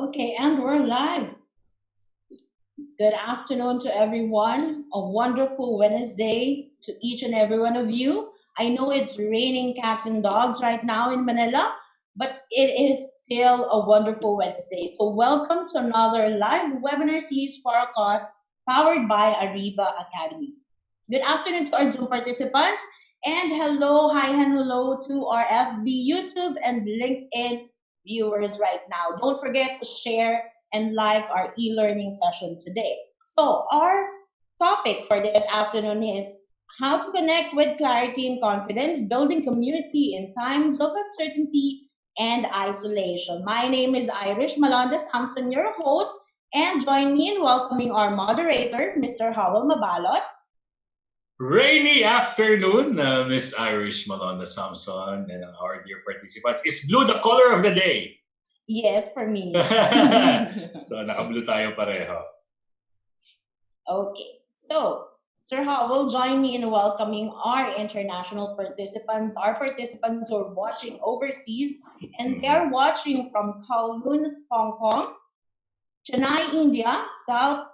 Okay, and we're live. Good afternoon to everyone. A wonderful Wednesday to each and every one of you. I know it's raining cats and dogs right now in Manila, but it is still a wonderful Wednesday. So, welcome to another live webinar series forecast powered by Ariva Academy. Good afternoon to our Zoom participants, and hi, and hello to our FB, YouTube, and LinkedIn viewers right now. Don't forget to share and like our e-learning session today. So our topic for this afternoon is how to connect with clarity and confidence, building community in times of uncertainty and isolation. My name is Irish Malonda Samson, your host, and join me in welcoming our moderator, Mr. Howell Mabalot. Rainy afternoon, Miss Irish Malonda Samson and our dear participants. Is blue the color of the day? Yes, for me. So, naka-blue tayo pareho. Okay. So, Sir Howell, join me in welcoming our international participants, our participants who are watching overseas, and they are watching from Kowloon, Hong Kong, Chennai, India, South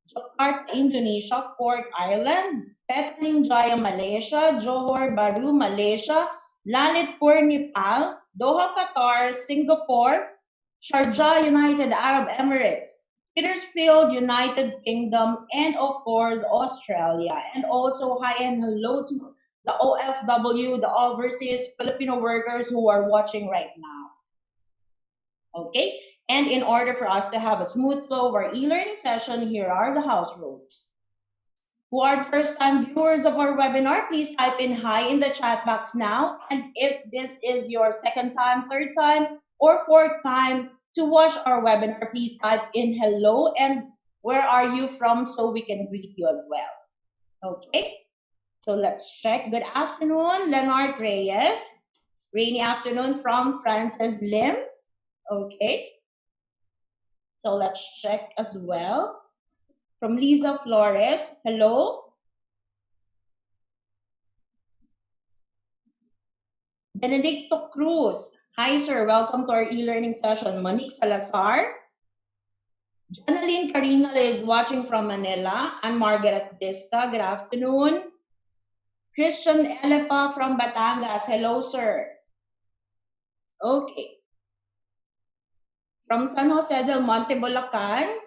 Jakarta, Indonesia, Cork, Ireland, Petaling Jaya, Malaysia, Johor Bahru, Malaysia, Lalitpur, Nepal, Doha, Qatar, Singapore, Sharjah, United Arab Emirates, Petersfield, United Kingdom, and of course, Australia. And also, hi and hello to the OFW, the overseas Filipino workers who are watching right now. Okay? And in order for us to have a smooth flow of our e-learning session, here are the house rules. Who are first-time viewers of our webinar, please type in hi in the chat box now. And if this is your second time, third time, or fourth time to watch our webinar, please type in hello and where are you from so we can greet you as well. Okay? So let's check. Good afternoon, Leonard Reyes. Rainy afternoon from Frances Lim. Okay. So let's check as well. From Lisa Flores, hello. Benedicto Cruz, hi sir, welcome to our e-learning session. Monique Salazar. Janeline Carinal is watching from Manila. And Margaret Vista, good afternoon. Christian Elepa from Batangas, hello sir. Okay. From San Jose del Monte, Bulacan,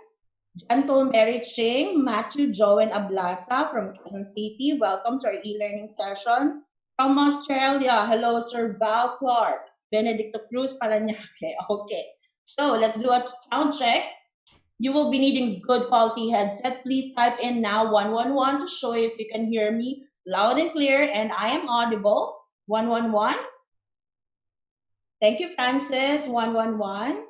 Gentle Mary Ching, Matthew Joen Ablasa from Quezon City, welcome to our e-learning session. From Australia, hello Sir Val Clark, Benedicto Cruz Paranaque. Okay, so let's do a sound check. You will be needing good quality headset. Please type in now 111 to show if you can hear me loud and clear and I am audible. 111. Thank you, Francis. 111.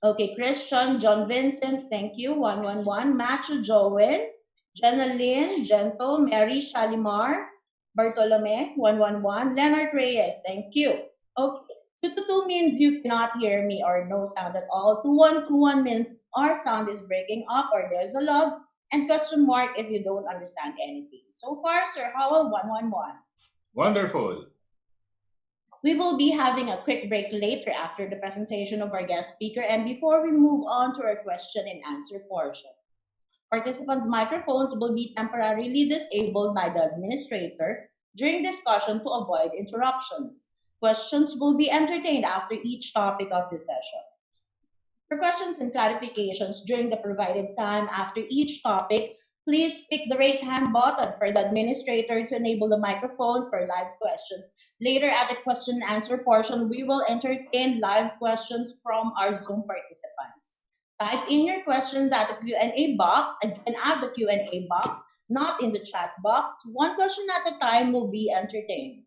Okay, Christian, John Vincent, thank you. 111. Matthew Joen, Jenaline, Gentle, Mary Shalimar, Bartolome, 111. Leonard Reyes, thank you. Okay, 222 means you cannot hear me or no sound at all. 2121 means our sound is breaking up or there's a log. And question mark if you don't understand anything. So far, Sir Howell, 111. Wonderful. We will be having a quick break later after the presentation of our guest speaker and before we move on to our question and answer portion. Participants' microphones will be temporarily disabled by the administrator during discussion to avoid interruptions. Questions will be entertained after each topic of the session. For questions and clarifications during the provided time after each topic, please click the raise hand button for the administrator to enable the microphone for live questions. Later at the question and answer portion, we will entertain live questions from our Zoom participants. Type in your questions at the Q&A box, again at the Q&A box, not in the chat box. One question at a time will be entertained.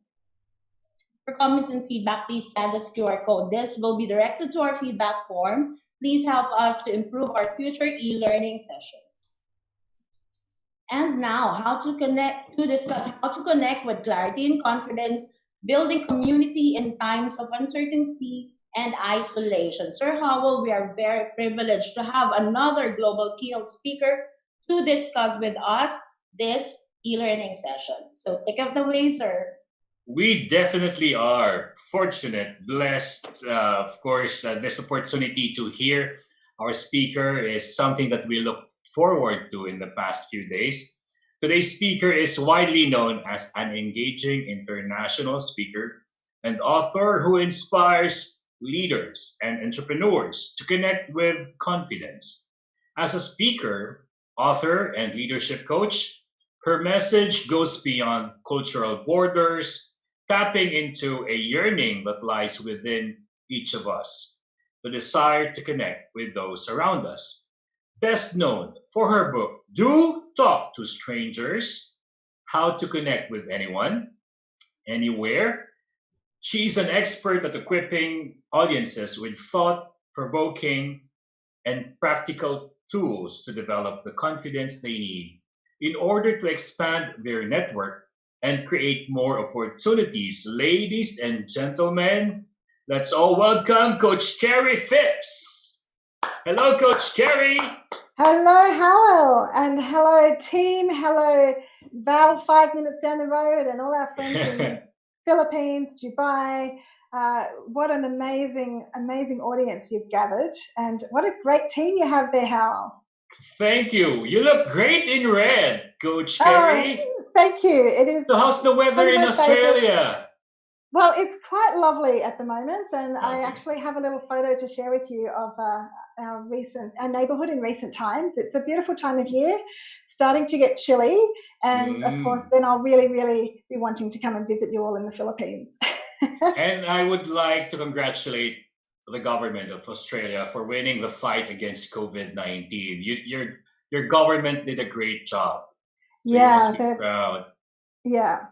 For comments and feedback, please scan this QR code. This will be directed to our feedback form. Please help us to improve our future e-learning sessions. And now, discuss how to connect with clarity and confidence, building community in times of uncertainty and isolation. Sir Howell, we are very privileged to have another global keynote speaker to discuss with us this e-learning session. So take it away, sir. We definitely are fortunate, blessed, of course, this opportunity to hear our speaker is something that we looked forward to in the past few days. Today's speaker is widely known as an engaging international speaker and author who inspires leaders and entrepreneurs to connect with confidence. As a speaker, author, and leadership coach, her message goes beyond cultural borders, tapping into a yearning that lies within each of us, the desire to connect with those around us. Best known for her book, Do Talk to Strangers: How to Connect with Anyone, Anywhere. She's an expert at equipping audiences with thought provoking and practical tools to develop the confidence they need in order to expand their network and create more opportunities. Ladies and gentlemen, let's all welcome Coach Kerrie Phipps. Hello, Coach Kerrie. Hello, Howell, and hello, team. Hello, Val, 5 minutes down the road, and all our friends in Philippines, Dubai. What an amazing, amazing audience you've gathered, and what a great team you have there, Howell. Thank you. You look great in red, Coach Kerrie. Thank you. It is. So, how's the weather in Australia? Well, it's quite lovely at the moment, and I actually have a little photo to share with you of our neighbourhood in recent times. It's a beautiful time of year, starting to get chilly, and of course, then I'll really, really be wanting to come and visit you all in the Philippines. And I would like to congratulate the government of Australia for winning the fight against COVID-19. Your government did a great job. So yeah, you must be proud. Yeah,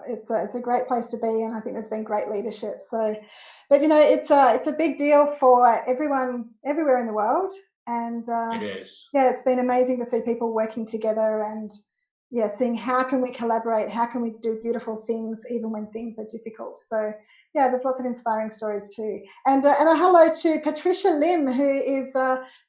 it's a great place to be, and I think there's been great leadership. So, but it's a big deal for everyone everywhere in the world, and it is. Yeah, it's been amazing to see people working together, and seeing how can we collaborate, how can we do beautiful things even when things are difficult. So yeah, there's lots of inspiring stories too. And a hello to Patricia Lim, who is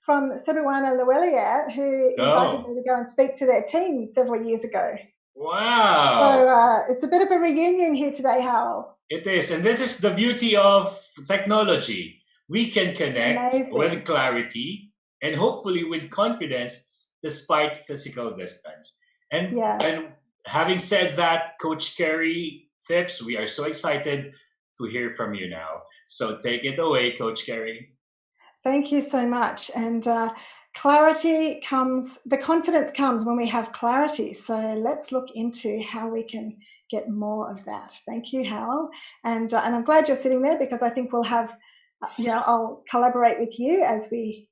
from Cebuana Luelia, who invited me to go and speak to their team several years ago. Wow. So it's a bit of a reunion here today, Howell. It is. And this is the beauty of technology. We can connect with clarity and hopefully with confidence despite physical distance. And having said that, Coach Kerrie Phipps, we are so excited to hear from you now. So take it away, Coach Kerrie. Thank you so much. And clarity comes, the confidence comes when we have clarity. So let's look into how we can get more of that. Thank you, Howell. And I'm glad you're sitting there, because I think we'll have, I'll collaborate with you as we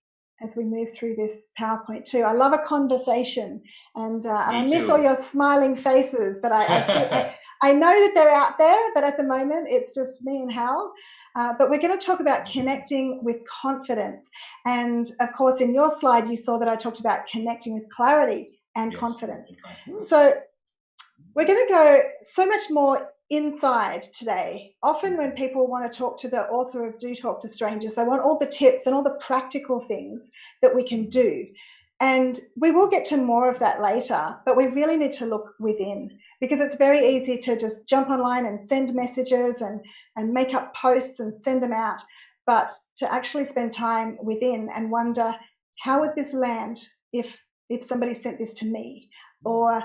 move through this PowerPoint too. I love a conversation, and I miss all your smiling faces, but I know that they're out there, but at the moment it's just me and Howell. But we're going to talk about connecting with confidence. And of course, in your slide, you saw that I talked about connecting with clarity and confidence. So we're going to go so much more inside today. Often when people want to talk to the author of Do Talk to Strangers, they want all the tips and all the practical things that we can do. And we will get to more of that later, but we really need to look within, because it's very easy to just jump online and send messages and make up posts and send them out. But to actually spend time within and wonder, how would this land if somebody sent this to me? Or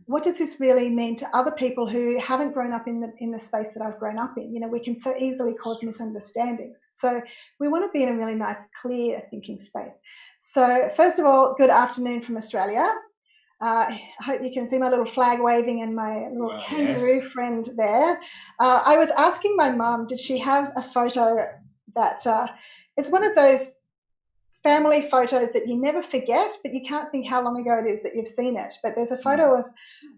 what does this really mean to other people who haven't grown up in the space that I've grown up in? We can so easily cause misunderstandings. So we want to be in a really nice, clear thinking space. So first of all, good afternoon from Australia. I hope you can see my little flag waving and my little kangaroo friend there. I was asking my mum, did she have a photo that it's one of those family photos that you never forget, but you can't think how long ago it is that you've seen it. But there's a photo of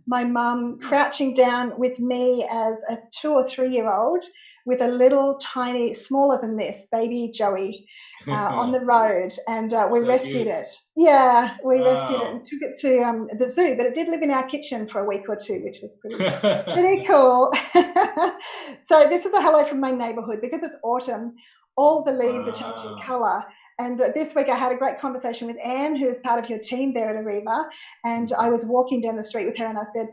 my mum crouching down with me as a 2 or 3 year old with a little tiny, smaller than this, baby Joey on the road, and we rescued it. Yeah, we rescued it and took it to the zoo, but it did live in our kitchen for a week or two, which was pretty cool. So this is a hello from my neighbourhood. Because it's autumn, all the leaves are changing colour. And this week I had a great conversation with Anne, who is part of your team there at Ariva, and I was walking down the street with her and I said,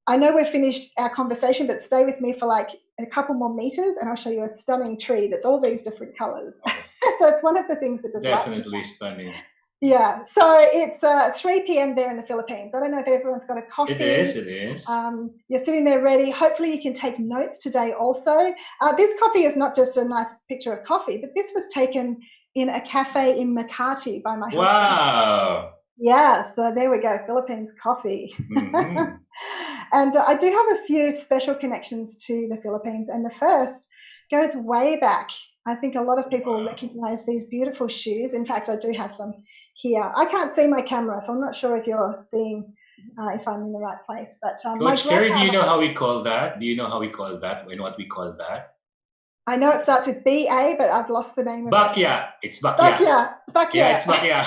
I know we've finished our conversation, but stay with me for like a couple more meters and I'll show you a stunning tree that's all these different colors. Oh, So it's one of the things that just lights me definitely up. stunning. Yeah, so it's 3 p.m. there in the Philippines. I don't know if everyone's got a coffee. It is. You're sitting there ready. Hopefully you can take notes today also. This coffee is not just a nice picture of coffee, but this was taken in a cafe in Makati by my husband. Wow. Yeah, so there we go, Philippines coffee. Mm-hmm. And I do have a few special connections to the Philippines, and the first goes way back. I think a lot of people recognize these beautiful shoes. In fact, I do have them here. I can't see my camera, so I'm not sure if you're seeing if I'm in the right place. But Coach Kerrie, do you know how we call that? Do you know how we call that? And what we call that? I know it starts with B-A, but I've lost the name of Bakya. It's bakya. Bakya. Yeah, it's bakya.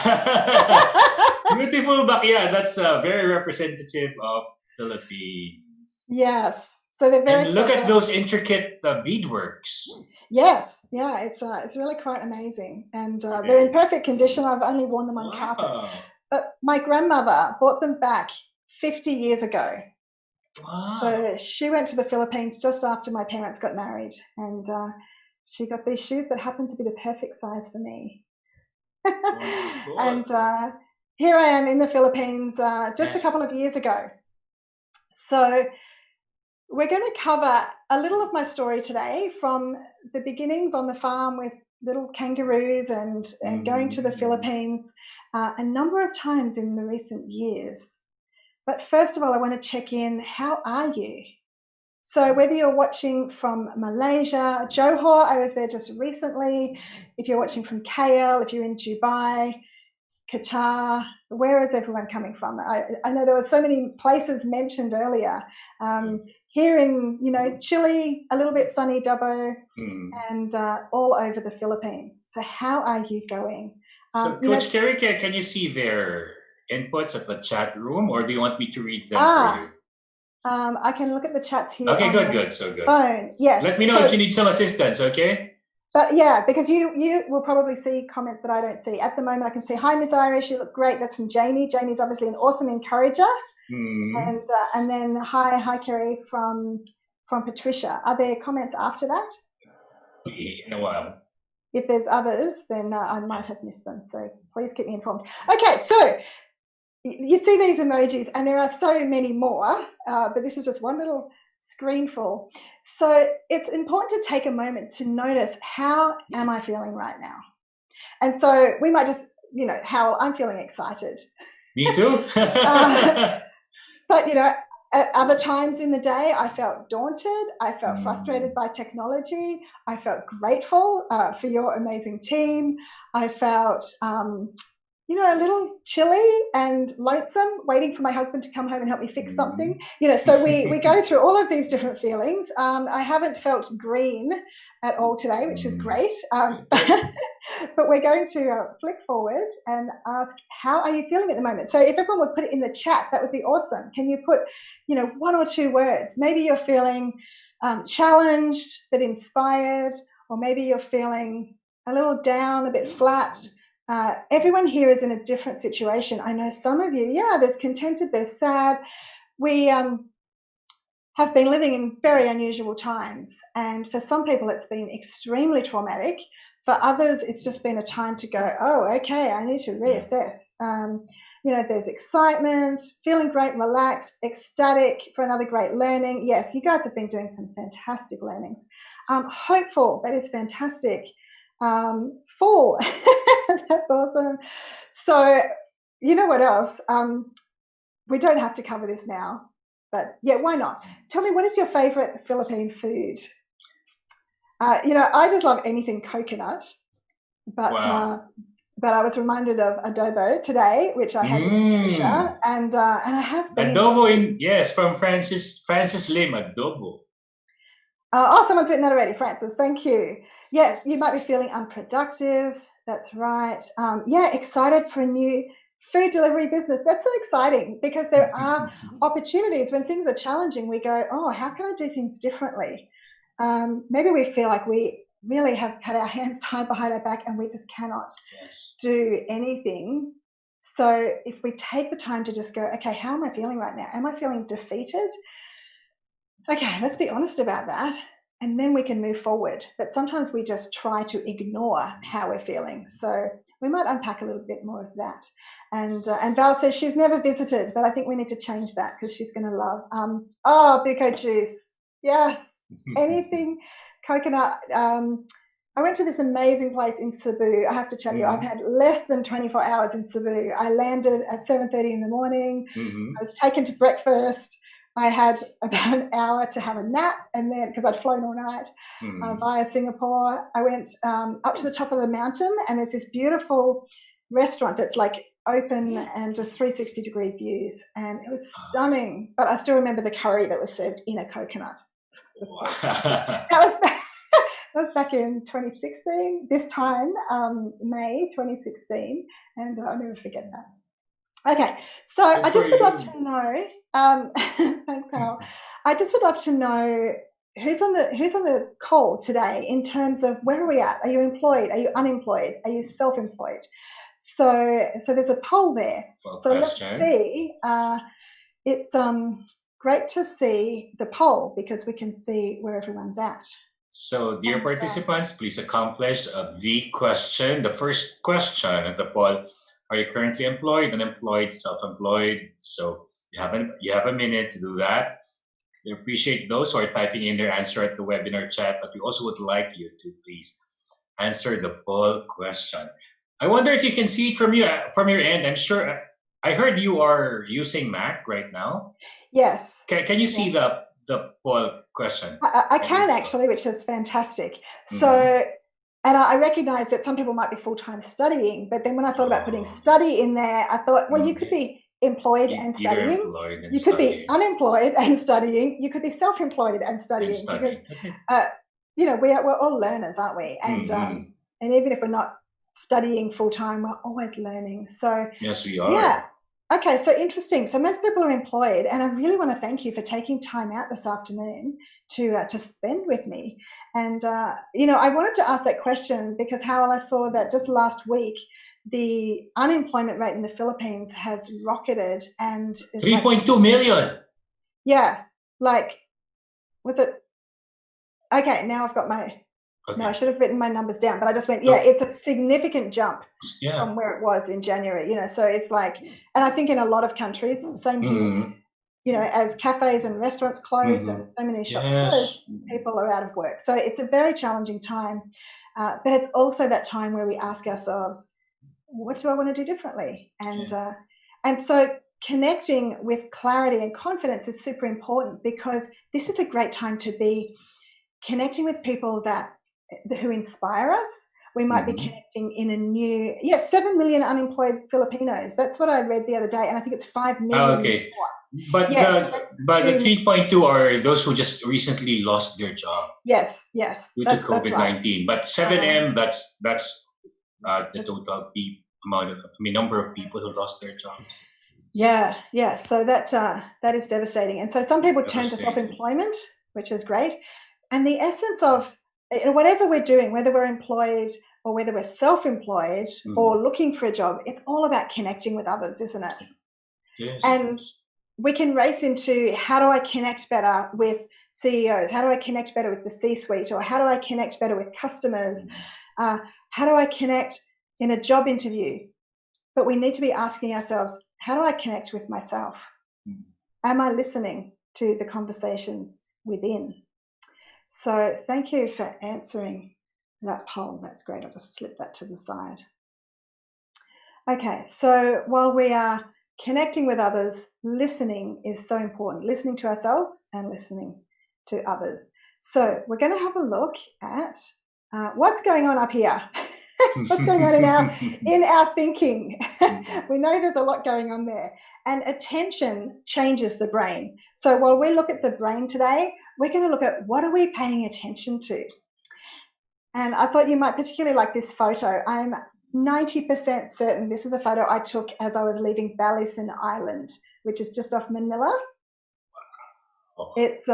Beautiful bakya. That's very representative of Philippines. Yes. So they're very And look special. at those intricate beadworks. Yes, yeah, it's really quite amazing, and they're in perfect condition. I've only worn them on carpet, but my grandmother bought them back 50 years ago. Wow. So she went to the Philippines just after my parents got married, and she got these shoes that happened to be the perfect size for me. And here I am in the Philippines just a couple of years ago. So we're going to cover a little of my story today, from the beginnings on the farm with little kangaroos and going to the Philippines a number of times in the recent years. But first of all, I want to check in. How are you? So whether you're watching from Malaysia, Johor, I was there just recently. If you're watching from KL, if you're in Dubai, Qatar, where is everyone coming from? I know there were so many places mentioned earlier. Here in, Chile, a little bit sunny Dubbo, and all over the Philippines. So how are you going? So Coach Kerrie, can you see their inputs at the chat room, or do you want me to read them for you? I can look at the chats here. Okay, good. So good. Phone. Yes. Let me know if you need some assistance, okay? But yeah, because you will probably see comments that I don't see. At the moment, I can see, hi, Miss Irish, you look great. That's from Jamie. Jamie's obviously an awesome encourager. And then hi Kerrie from Patricia. Are there comments after that? In a while. If there's others, then I might have missed them. So please keep me informed. Okay, so you see these emojis, and there are so many more, but this is just one little screenful. So it's important to take a moment to notice, how am I feeling right now? And so we might just, how I'm feeling excited. Me too. But, at other times in the day, I felt daunted. I felt frustrated by technology. I felt grateful for your amazing team. I felt, a little chilly and lonesome, waiting for my husband to come home and help me fix something. So we go through all of these different feelings. I haven't felt green at all today, which is great. But we're going to flick forward and ask, how are you feeling at the moment? So if everyone would put it in the chat, that would be awesome. Can you put, 1 or 2 words? Maybe you're feeling challenged but inspired, or maybe you're feeling a little down, a bit flat. Everyone here is in a different situation. I know some of you, there's contented, there's sad. We have been living in very unusual times, and for some people it's been extremely traumatic. For others, it's just been a time to go, oh, okay, I need to reassess. There's excitement, feeling great, relaxed, ecstatic for another great learning. Yes, you guys have been doing some fantastic learnings. Hopeful, that is fantastic. Full, that's awesome. So, what else? We don't have to cover this now, but why not? Tell me, what is your favorite Philippine food? I just love anything coconut, but I was reminded of adobo today, which I had with Patricia, and I have been adobo from Francis Lim, adobo. Someone's written that already, Francis. Thank you. Yes, you might be feeling unproductive. That's right. Excited for a new food delivery business. That's so exciting, because there are opportunities when things are challenging. We go, oh, how can I do things differently? Maybe we feel like we really have had our hands tied behind our back and we just cannot do anything. So if we take the time to just go, okay, how am I feeling right now? Am I feeling defeated? Okay, let's be honest about that. And then we can move forward. But sometimes we just try to ignore how we're feeling. So we might unpack a little bit more of that. And Val says she's never visited, but I think we need to change that because she's going to love. Buko juice. Yes. Anything coconut. I went to this amazing place in Cebu. I have to tell you, I've had less than 24 hours in Cebu. I landed at 7:30 in the morning. I was taken to breakfast. I had about an hour to have a nap, and then because I'd flown all night via Singapore, I went up to the top of the mountain, and there's this beautiful restaurant that's like open and just 360-degree views, and it was stunning. But I still remember the curry that was served in a coconut. That was back in 2016. This time, May 2016, and I'll never forget that. Okay, so I just would love to know. Thanks, Hal. I just would love to know who's on the call today in terms of where are we at? Are you employed? Are you unemployed? Are you self-employed? So there's a poll there. So let's see. It's great to see the poll because we can see where everyone's at. So, dear participants, please accomplish the question. The first question at the poll: are you currently employed, unemployed, self-employed? So you have a minute to do that. We appreciate those who are typing in their answer at the webinar chat, but we also would like you to please answer the poll question. I wonder if you can see it from your end. I'm sure I heard you are using Mac right now. Yes. Can you see the poll question? I can actually, which is fantastic. So, and I recognize that some people might be full-time studying, but then when I thought about putting study in there, I thought, well, you could be employed and studying. You could be unemployed and studying. You could be self-employed and studying. Because, we're all learners, aren't we? And even if we're not studying full-time, we're always learning. So yes, we are. Yeah. Okay, so interesting. So most people are employed, and I really want to thank you for taking time out this afternoon to spend with me. And I wanted to ask that question because, Howell, I saw that just last week the unemployment rate in the Philippines has rocketed, and 3.2 million. Yeah, was it? Okay, now I've got my. Okay. No, I should have written my numbers down, but I just went, it's a significant jump from where it was in January, so it's like, and I think in a lot of countries, same here, as cafes and restaurants closed and so many shops closed, people are out of work. So it's a very challenging time, but it's also that time where we ask ourselves, what do I want to do differently? And so connecting with clarity and confidence is super important because this is a great time to be connecting with people who inspire us. We might be connecting in a new 7 million unemployed Filipinos. That's what I read the other day, and I think it's 5 million okay more. But the 3.2 are those who just recently lost their job. Yes due to COVID-19. Right. But 7M, that's the total number of people who lost their jobs. Yeah. So that is devastating. And so some people turn to self-employment, which is great. And the essence of whatever we're doing, whether we're employed or whether we're self-employed or looking for a job, it's all about connecting with others, isn't it? Yes. And we can race into how do I connect better with CEOs? How do I connect better with the C-suite? Or how do I connect better with customers? How do I connect in a job interview? But we need to be asking ourselves, how do I connect with myself? Am I listening to the conversations within? So thank you for answering that poll. That's great. I'll just slip that to the side. Okay, so while we are connecting with others, listening is so important. Listening to ourselves and listening to others. So we're going to have a look at what's going on up here. What's going on in our thinking? We know there's a lot going on there. And attention changes the brain. So while we look at the brain today, we're going to look at what are we paying attention to. And I thought you might particularly like this photo. I'm 90% certain this is a photo I took as I was leaving Balisin Island, which is just off Manila. Wow. It's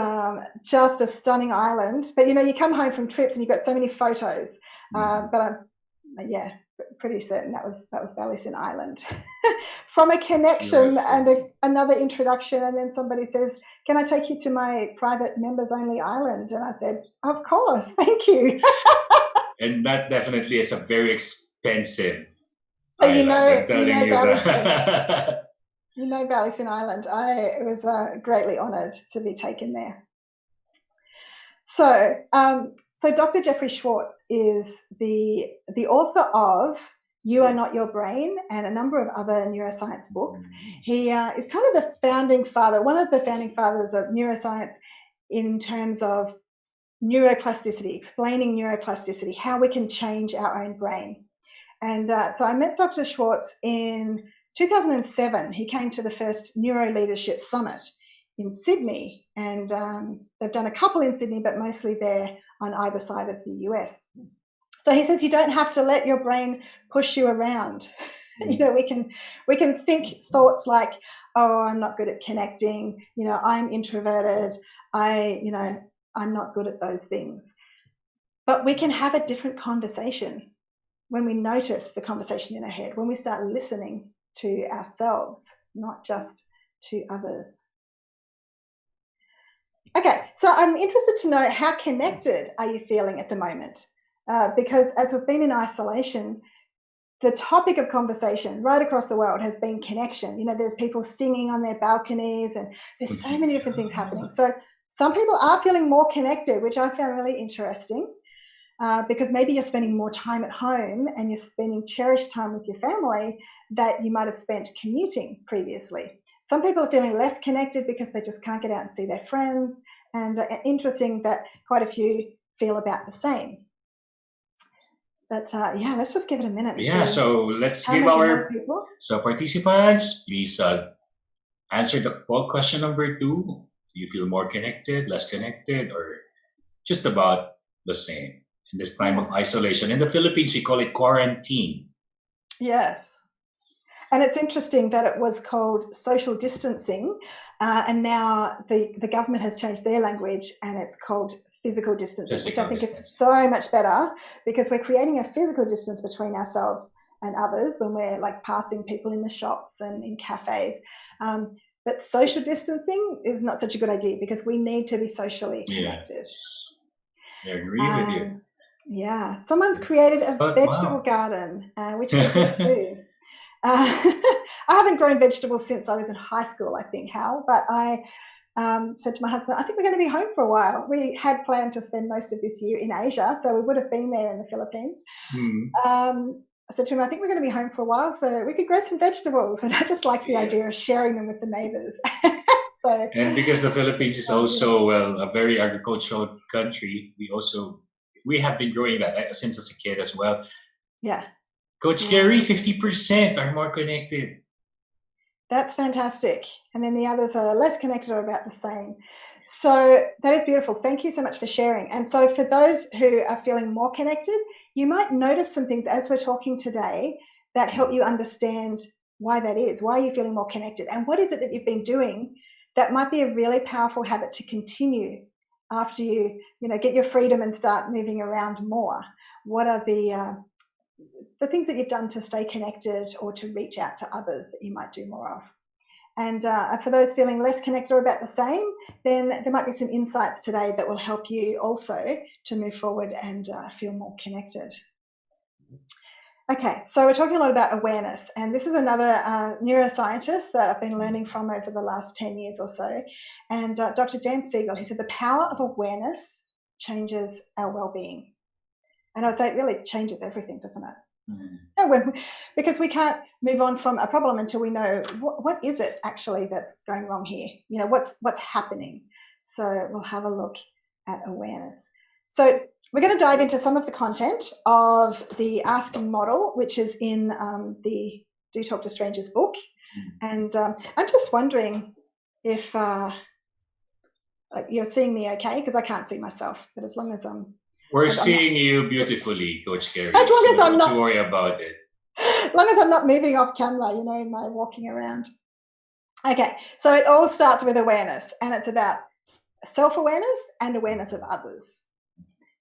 just a stunning island. But, you come home from trips and you've got so many photos. But I'm pretty certain that was Balisin Island. From a connection and another introduction, and then somebody says, can I take you to my private members only island? And I said, of course, thank you. And that definitely is a very expensive So island. I'm telling you that. Ballyston Island. I was greatly honoured to be taken there. So, Dr. Jeffrey Schwartz is the author of You Are Not Your Brain and a number of other neuroscience books. He is kind of the founding father, one of the founding fathers of neuroscience in terms of neuroplasticity, explaining neuroplasticity, how we can change our own brain. And so I met Dr. Schwartz in 2007. He came to the first Neuro Leadership Summit in Sydney, and they've done a couple in Sydney, but mostly there on either side of the US. So he says you don't have to let your brain push you around. You know, we can think thoughts like, oh, I'm not good at connecting, you know, I'm introverted, I'm not good at those things. But we can have a different conversation when we notice the conversation in our head, when we start listening to ourselves, not just to others. Okay, so I'm interested to know, how connected are you feeling at the moment? Because as we've been in isolation, the topic of conversation right across the world has been connection. You know, there's people singing on their balconies and there's so many different things happening. So some people are feeling more connected, which I found really interesting, because maybe you're spending more time at home and you're spending cherished time with your family that you might have spent commuting previously. Some people are feeling less connected because they just can't get out and see their friends. And interesting that quite a few feel about the same. But let's just give it a minute. Yeah, so let's give our participants, please answer the poll question number 2. Do you feel more connected, less connected, or just about the same in this time of isolation? In the Philippines, we call it quarantine. Yes. And it's interesting that it was called social distancing, and now the government has changed their language and it's called physical distancing, which I think is so much better, because we're creating a physical distance between ourselves and others when we're like passing people in the shops and in cafes. But social distancing is not such a good idea because we need to be socially connected. I agree with you. Yeah, someone's created a vegetable garden, which we did too. I haven't grown vegetables since I was in high school, I think, Hal, but I said to my husband, I think we're going to be home for a while. We had planned to spend most of this year in Asia, so we would have been there in the Philippines. I said to him, I think we're going to be home for a while, so we could grow some vegetables. And I just like the idea of sharing them with the neighbors. And because the Philippines is also, a very agricultural country, we have been growing that since as a kid as well. Yeah. Coach Kerrie, 50% are more connected. That's fantastic. And then the others are less connected or about the same. So that is beautiful. Thank you so much for sharing. And so for those who are feeling more connected, you might notice some things as we're talking today that help you understand why that is. Why are you feeling more connected? And what is it that you've been doing that might be a really powerful habit to continue after you get your freedom and start moving around more? What are the things that you've done to stay connected or to reach out to others that you might do more of? And for those feeling less connected or about the same, then there might be some insights today that will help you also to move forward and feel more connected. Okay, so we're talking a lot about awareness, and this is another neuroscientist that I've been learning from over the last 10 years or so. And Dr. Dan Siegel, he said the power of awareness changes our well-being. And I would say it really changes everything, doesn't it? Because we can't move on from a problem until we know what is it actually that's going wrong here. What's happening. So we'll have a look at awareness. So we're going to dive into some of the content of the Asking Model, which is in the Do Talk to Strangers book. And I'm just wondering if you're seeing me okay, because I can't see myself, but as long as we're seeing you beautifully, Coach Kerrie. As long as I'm not, don't worry about it. As long as I'm not moving off camera, in my walking around. Okay, so it all starts with awareness, and it's about self-awareness and awareness of others.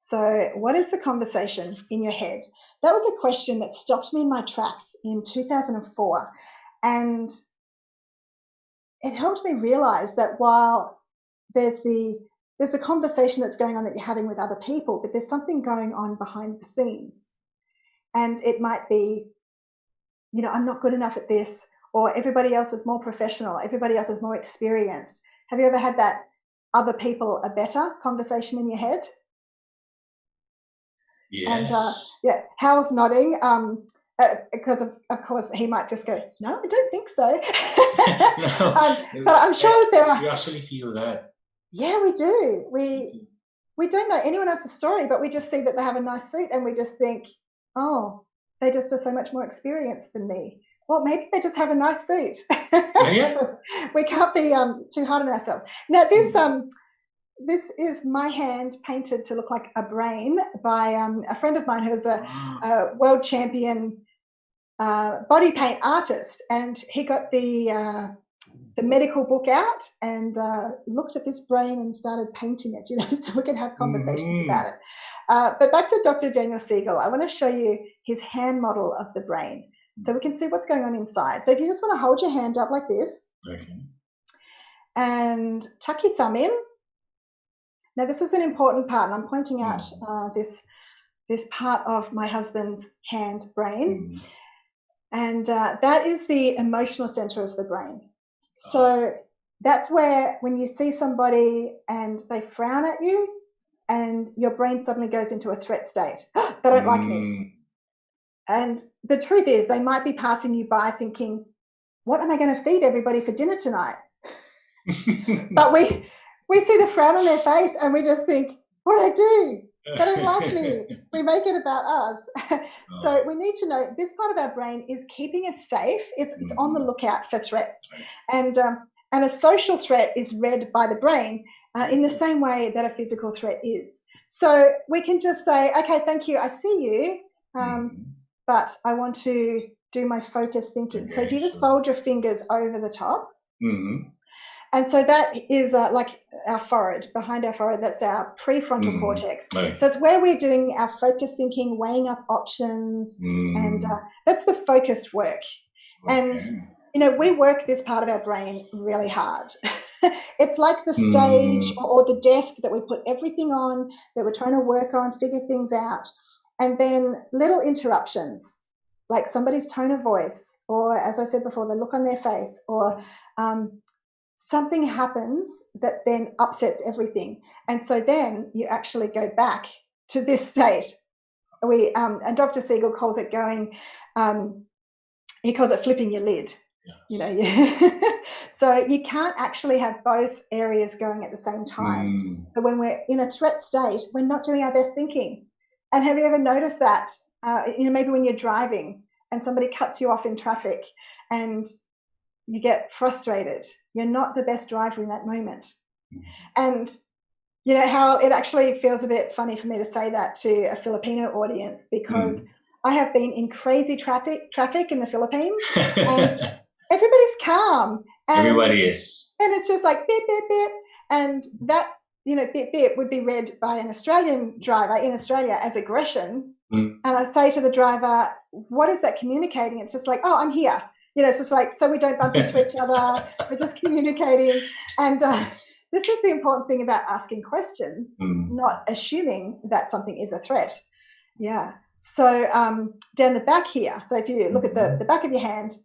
So what is the conversation in your head? That was a question that stopped me in my tracks in 2004, and it helped me realize that while there's the conversation that's going on that you're having with other people, but there's something going on behind the scenes. And it might be, I'm not good enough at this, or everybody else is more professional, everybody else is more experienced. Have you ever had that other people are better conversation in your head? Yes. And Hal's nodding, because of course he might just go, no, I don't think so. No, but I'm sure that there are. You actually feel that. Yeah, we do. We don't know anyone else's story, but we just see that they have a nice suit and we just think, oh, they just are so much more experienced than me. Well, maybe they just have a nice suit. Yeah. So we can't be too hard on ourselves. Now, this is my hand painted to look like a brain by a friend of mine who's a world champion body paint artist, and he got the medical book out and looked at this brain and started painting it, so we can have conversations about it. But back to Dr. Daniel Siegel, I want to show you his hand model of the brain so we can see what's going on inside. So if you just want to hold your hand up like this, okay, and tuck your thumb in. Now this is an important part, and I'm pointing out this part of my husband's hand brain, and that is the emotional center of the brain. So that's where when you see somebody and they frown at you and your brain suddenly goes into a threat state. They don't like me. And the truth is they might be passing you by thinking, what am I going to feed everybody for dinner tonight? But we see the frown on their face and we just think, what did I do? They don't like me. We make it about us. So we need to know this part of our brain is keeping us safe. It's on the lookout for threats. And a social threat is read by the brain in the same way that a physical threat is. So we can just say, okay, thank you, I see you, but I want to do my focused thinking. Okay, so if you just fold your fingers over the top, and so that is like our forehead, behind our forehead, that's our prefrontal cortex. Right. So it's where we're doing our focused thinking, weighing up options, and that's the focused work. Okay. And, we work this part of our brain really hard. It's like the stage or the desk that we put everything on, that we're trying to work on, figure things out. And then little interruptions, like somebody's tone of voice, or as I said before, the look on their face, or something happens that then upsets everything. And so then you actually go back to this state. And Dr. Siegel calls it he calls it flipping your lid. Yes. So you can't actually have both areas going at the same time. So when we're in a threat state, we're not doing our best thinking. And have you ever noticed that? Maybe when you're driving and somebody cuts you off in traffic and you get frustrated. You're not the best driver in that moment. And how it actually feels a bit funny for me to say that to a Filipino audience, because I have been in crazy traffic in the Philippines and everybody's calm. And everybody is. And it's just like beep, beep, beep. And that, beep, beep would be read by an Australian driver in Australia as aggression. And I say to the driver, what is that communicating? It's just like, oh, I'm here. It's just like, so we don't bump into each other. We're just communicating. And this is the important thing about asking questions, not assuming that something is a threat. Yeah. So down the back here, so if you look at the back of your hand,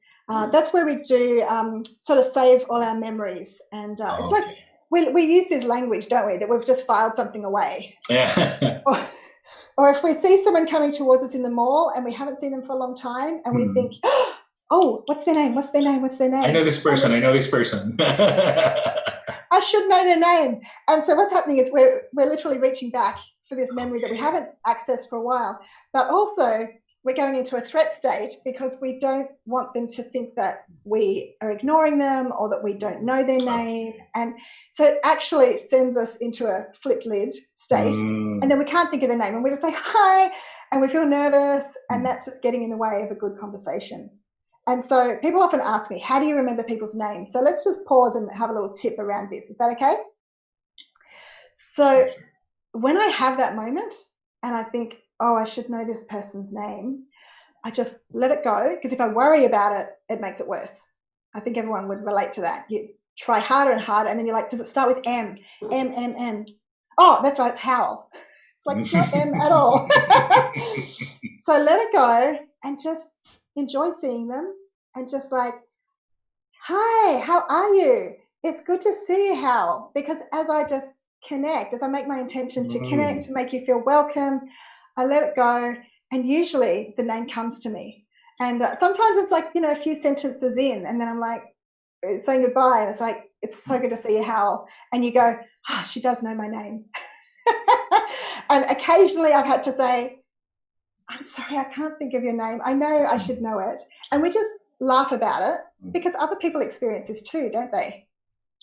that's where we do sort of save all our memories. And it's like we use this language, don't we, that we've just filed something away. Yeah. Or if we see someone coming towards us in the mall and we haven't seen them for a long time and we think, oh, what's their name? What's their name? What's their name? I know this person. I should know their name. And so what's happening is we're literally reaching back for this memory that we haven't accessed for a while. But also we're going into a threat state because we don't want them to think that we are ignoring them or that we don't know their name. And so it actually sends us into a flipped lid state. And then we can't think of their name and we just say hi and we feel nervous, and that's just getting in the way of a good conversation. And so people often ask me, how do you remember people's names? So let's just pause and have a little tip around this. Is that okay? So when I have that moment and I think, oh, I should know this person's name, I just let it go, because if I worry about it, it makes it worse. I think everyone would relate to that. You try harder and harder, and then you're like, does it start with M? M, M, M. Oh, that's right, it's Howell. It's like, it's not M at all. So let it go and just enjoy seeing them and just like, hi, how are you? It's good to see you, Howell. Because as I just connect, as I make my intention to connect, to make you feel welcome, I let it go. And usually the name comes to me. And sometimes it's like, a few sentences in, and then I'm like saying goodbye. And it's like, it's so good to see you, Howell. And you go, she does know my name. And occasionally I've had to say, I'm sorry, I can't think of your name. I know I should know it. And we just laugh about it because other people experience this too, don't they?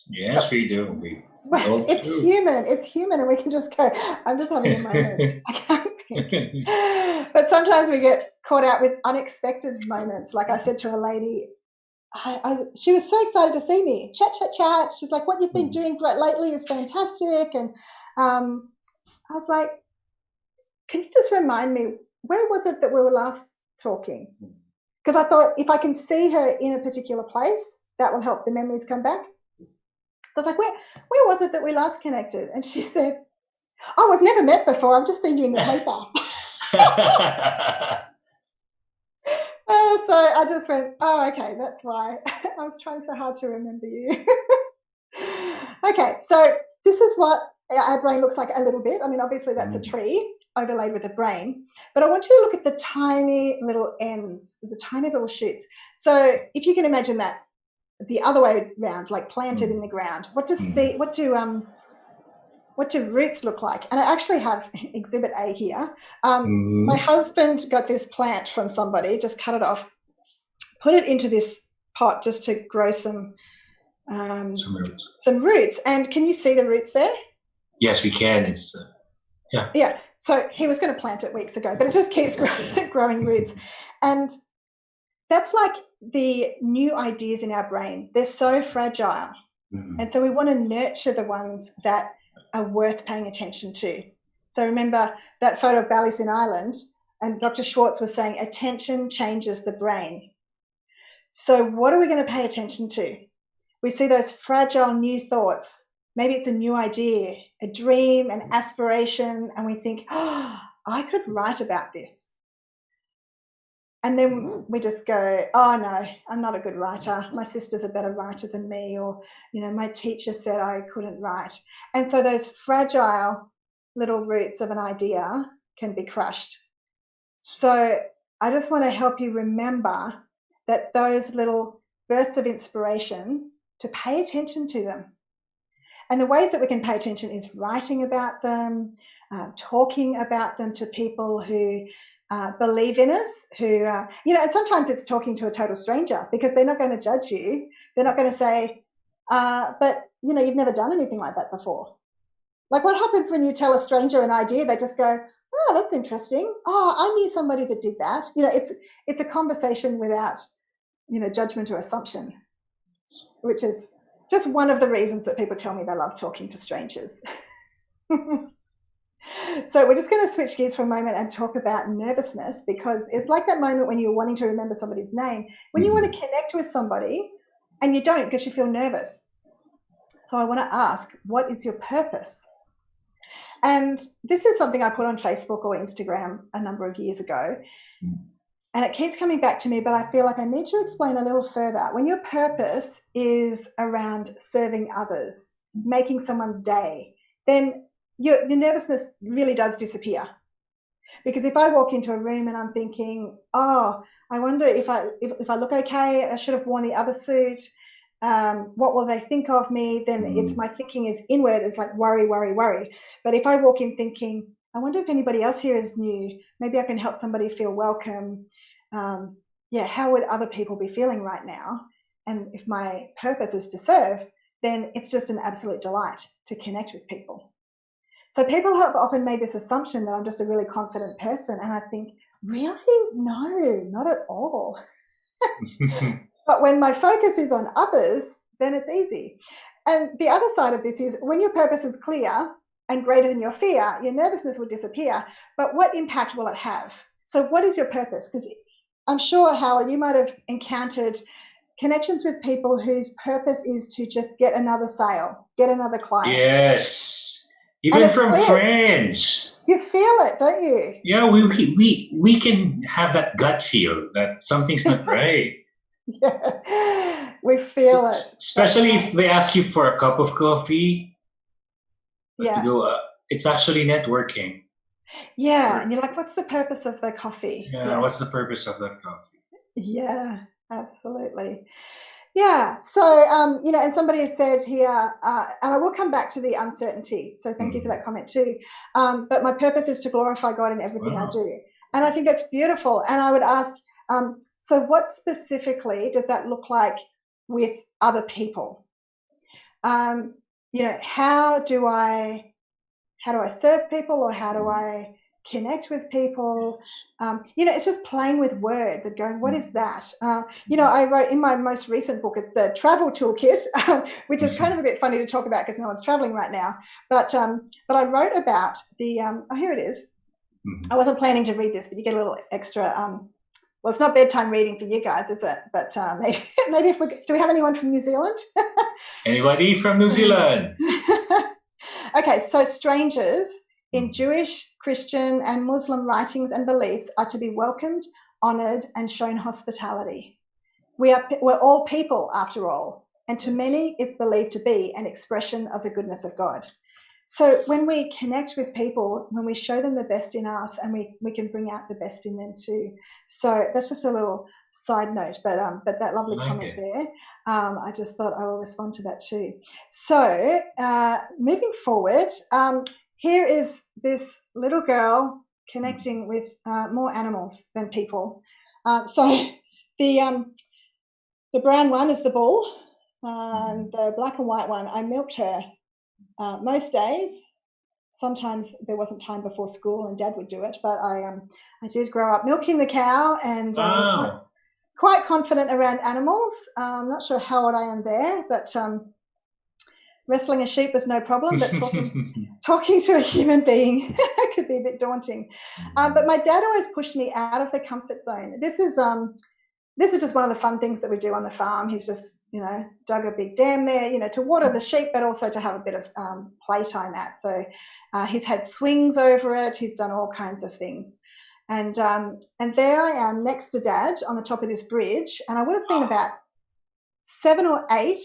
Yes, we do. It's human. It's human. And we can just go, I'm just having a moment. I can't think. But sometimes we get caught out with unexpected moments. Like I said to a lady, she was so excited to see me. Chat, chat, chat. She's like, what you've been doing lately is fantastic. And I was like, can you just remind me, where was it that we were last talking? Because I thought if I can see her in a particular place, that will help the memories come back. So I was like, where was it that we last connected? And she said, oh, we've never met before. I've just seen you in the paper. So I just went, oh, okay, that's why. I was trying so hard to remember you. Okay, so this is what our brain looks like a little bit. I mean, obviously that's a tree overlaid with a brain, but I want you to look at the tiny little ends, the tiny little shoots. So if you can imagine that the other way around, like planted in the ground, what do roots look like? And I actually have Exhibit A here. My husband got this plant from somebody, just cut it off, put it into this pot just to grow some roots. And can you see the roots there? Yes, we can. It's yeah. So he was going to plant it weeks ago, but it just keeps growing roots. And that's like the new ideas in our brain. They're so fragile. And so we want to nurture the ones that are worth paying attention to. So remember that photo of Ballysin Island, and Dr. Schwartz was saying attention changes the brain. So what are we going to pay attention to? We see those fragile new thoughts. Maybe it's a new idea, a dream, an aspiration, and we think, oh, I could write about this. And then we just go, oh, no, I'm not a good writer. My sister's a better writer than me, or, my teacher said I couldn't write. And so those fragile little roots of an idea can be crushed. So I just want to help you remember that those little bursts of inspiration, to pay attention to them. And the ways that we can pay attention is writing about them, talking about them to people who believe in us, who, and sometimes it's talking to a total stranger because they're not going to judge you. They're not going to say, but, you've never done anything like that before. Like what happens when you tell a stranger an idea? They just go, oh, that's interesting. Oh, I knew somebody that did that. It's a conversation without, judgment or assumption, which is just one of the reasons that people tell me they love talking to strangers. So we're just going to switch gears for a moment and talk about nervousness, because it's like that moment when you're wanting to remember somebody's name, when you want to connect with somebody and you don't because you feel nervous. So I want to ask, what is your purpose? And this is something I put on Facebook or Instagram a number of years ago. And it keeps coming back to me, but I feel like I need to explain a little further. When your purpose is around serving others, making someone's day, then your nervousness really does disappear. Because if I walk into a room and I'm thinking, oh, I wonder if I look okay, I should have worn the other suit, what will they think of me? Then it's my thinking is inward. It's like worry, worry, worry. But if I walk in thinking, I wonder if anybody else here is new, maybe I can help somebody feel welcome. How would other people be feeling right now? And if my purpose is to serve, then it's just an absolute delight to connect with people. So people have often made this assumption that I'm just a really confident person. And I think, really? No, not at all. But when my focus is on others, then it's easy. And the other side of this is when your purpose is clear and greater than your fear, your nervousness will disappear. But what impact will it have? So what is your purpose? Because I'm sure, Howard, you might have encountered connections with people whose purpose is to just get another sale, get another client. Yes. And Even it's from clear. friends. You feel it, don't you? Yeah, we can have that gut feel that something's not right. Yeah, we feel it. Especially if they ask you for a cup of coffee. But to Yeah. go, it's actually networking. Yeah, and you're like, what's the purpose of the coffee? Yeah, what's the purpose of that coffee? Yeah, absolutely. Yeah, so, and somebody has said here, and I will come back to the uncertainty, so thank you for that comment too, but my purpose is to glorify God in everything I do. And I think that's beautiful. And I would ask, so what specifically does that look like with other people? How do I serve people, or how do I connect with people? It's just playing with words and going, what is that? I wrote in my most recent book, it's the Travel Toolkit, which is kind of a bit funny to talk about because no one's traveling right now. But I wrote about the, here it is. I wasn't planning to read this, but you get a little extra, well, it's not bedtime reading for you guys, is it? But maybe do we have anyone from New Zealand? Anybody from New Zealand? Okay, so strangers in Jewish, Christian, and Muslim writings and beliefs are to be welcomed, honoured, and shown hospitality. We're all people, after all, and to many it's believed to be an expression of the goodness of God. So when we connect with people, when we show them the best in us, and we can bring out the best in them too. So that's just a little side note, but that lovely comment there, I just thought I will respond to that too. So moving forward, here is this little girl connecting with more animals than people. So the brown one is the bull, the black and white one, I milked her most days. Sometimes there wasn't time before school and Dad would do it, but I did grow up milking the cow, and was quite confident around animals. I'm not sure how old I am there, but wrestling a sheep was no problem, but talking to a human being could be a bit daunting. But my dad always pushed me out of the comfort zone. This is just one of the fun things that we do on the farm. He's just, dug a big dam there, to water the sheep, but also to have a bit of playtime at. So he's had swings over it. He's done all kinds of things. And there I am next to Dad on the top of this bridge, and I would have been about 7 or 8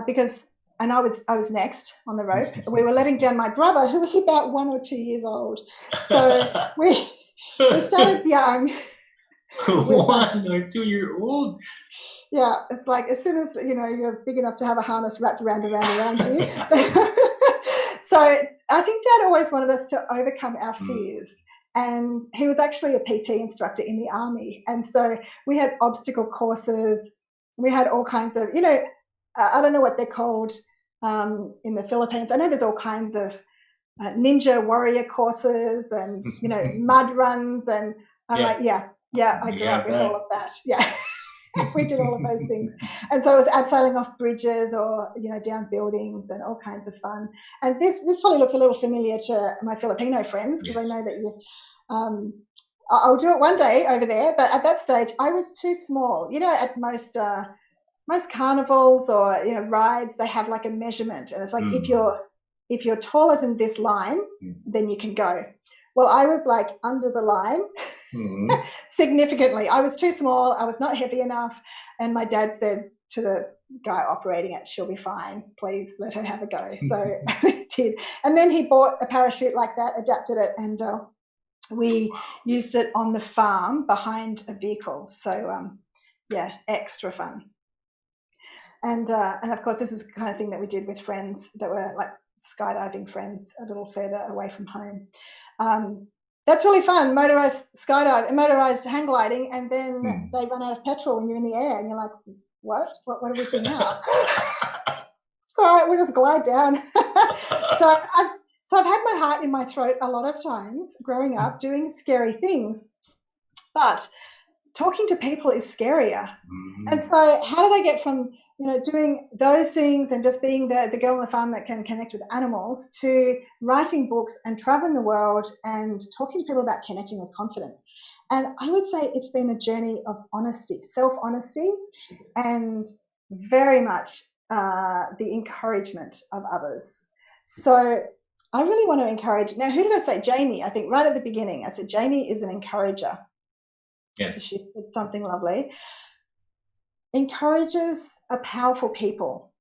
because I was next on the rope. We were letting down my brother, who was about 1 or 2 years old. So we started young. 1 or 2 year old. Yeah, it's like as soon as you're big enough to have a harness wrapped around you. So I think Dad always wanted us to overcome our fears. And he was actually a PT instructor in the army. And so we had obstacle courses. We had all kinds of, I don't know what they're called in the Philippines. I know there's all kinds of ninja warrior courses and, mud runs. And I'm like, I grew up with all of that. Yeah. We did all of those things. And so it was abseiling off bridges or, down buildings and all kinds of fun. And this probably looks a little familiar to my Filipino friends, because I know that you, I'll do it one day over there. But at that stage, I was too small. At most carnivals or, rides, they have like a measurement. And it's like, if you're taller than this line, then you can go. Well, I was like under the line significantly. I was too small. I was not heavy enough. And my dad said to the guy operating it, she'll be fine. Please let her have a go. So I did. And then he bought a parachute like that, adapted it, and we used it on the farm behind a vehicle. So, extra fun. And of course, this is the kind of thing that we did with friends that were like skydiving friends a little further away from home. That's really fun, motorized skydive and motorized hang gliding, and then they run out of petrol when you're in the air and you're like, what do we do now? It's all right, we'll just glide down. So I've had my heart in my throat a lot of times growing up doing scary things, but talking to people is scarier. And so how did I get from doing those things and just being the girl on the farm that can connect with animals to writing books and traveling the world and talking to people about connecting with confidence? And I would say it's been a journey of honesty, self-honesty, and very much the encouragement of others. So I really want to encourage. Now, who did I say? Jamie, I think right at the beginning. I said Jamie is an encourager. Yes. So she said something lovely. Encouragers are powerful people.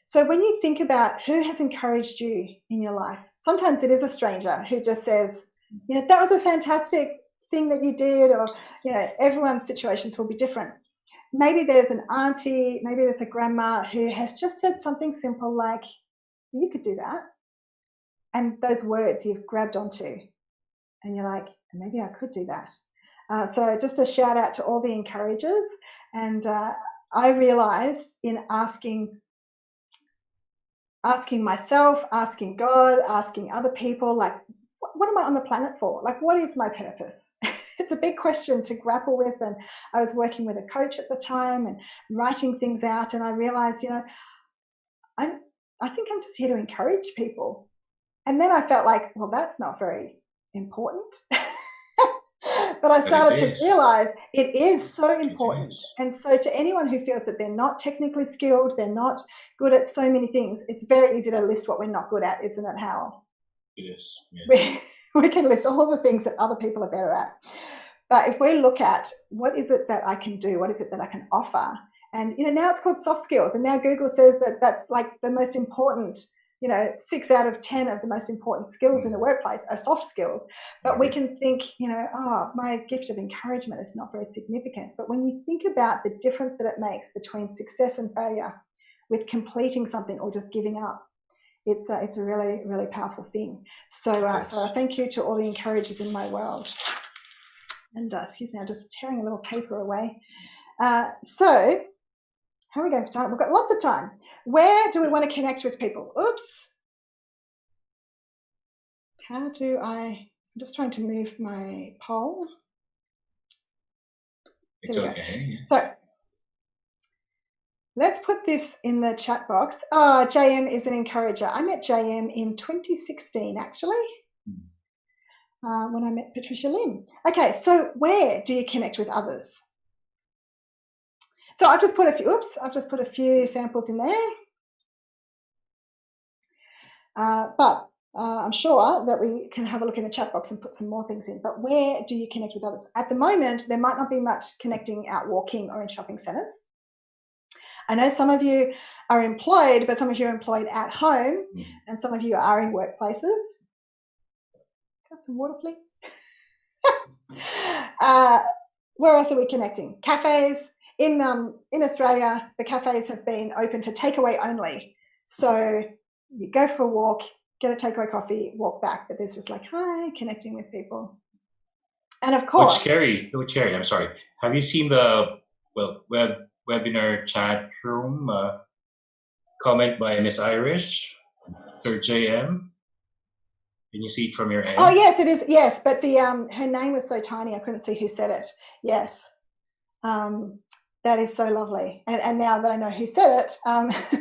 So when you think about who has encouraged you in your life, sometimes it is a stranger who just says, that was a fantastic thing that you did, or, everyone's situations will be different. Maybe there's an auntie, maybe there's a grandma who has just said something simple like, you could do that. And those words you've grabbed onto and you're like, maybe I could do that. So just a shout out to all the encouragers. And I realized in asking myself, asking God, asking other people, like, what am I on the planet for? Like, what is my purpose? It's a big question to grapple with. And I was working with a coach at the time and writing things out. And I realized, I think I'm just here to encourage people. And then I felt like, well, that's not very important. But I started to realize it is so important. And so to anyone who feels that they're not technically skilled, they're not good at so many things, it's very easy to list what we're not good at, isn't it, Howell? Yes. We can list all the things that other people are better at. But if we look at what is it that I can do, what is it that I can offer? And, now it's called soft skills. And now Google says that that's like the most important, 6 out of 10 of the most important skills in the workplace are soft skills. But we can think, my gift of encouragement is not very significant. But when you think about the difference that it makes between success and failure with completing something or just giving up, it's a really, really powerful thing. So thank you to all the encouragers in my world. And excuse me, I'm just tearing a little paper away. So how are we going for time? We've got lots of time. Where do we want to connect with people? Oops. I'm just trying to move my poll. It's okay. So let's put this in the chat box. JM is an encourager. I met JM in 2016, actually, when I met Patricia Lynn. Okay, so where do you connect with others? So I've just put a few samples in there. But I'm sure that we can have a look in the chat box and put some more things in. But where do you connect with others? At the moment, there might not be much connecting out walking or in shopping centres. I know some of you are employed, but some of you are employed at home, and some of you are in workplaces. Have some water, please. Where else are we connecting? Cafes. In Australia, the cafes have been open for takeaway only. So you go for a walk, get a takeaway coffee, walk back. But there's just like, hi, connecting with people. And of course, Coach Kerrie, I'm sorry. Have you seen the webinar chat room comment by Miss Irish, Sir JM? Can you see it from your end? Oh yes, it is. Yes, but the her name was so tiny, I couldn't see who said it. Yes. That is so lovely. And now that I know who said it,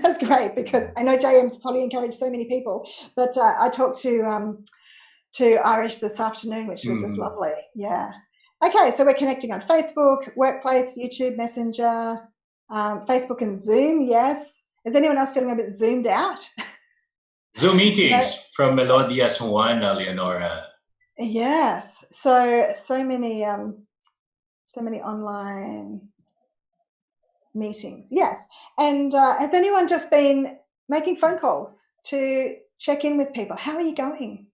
that's great, because I know JM's probably encouraged so many people. But I talked to Irish this afternoon, which was just lovely. Yeah. Okay, so we're connecting on Facebook, Workplace, YouTube, Messenger, Facebook and Zoom, yes. Is anyone else feeling a bit zoomed out? Zoom meetings from Melodia's Juana Leonora. Yes. So many online meetings. Yes. And has anyone just been making phone calls to check in with people? How are you going?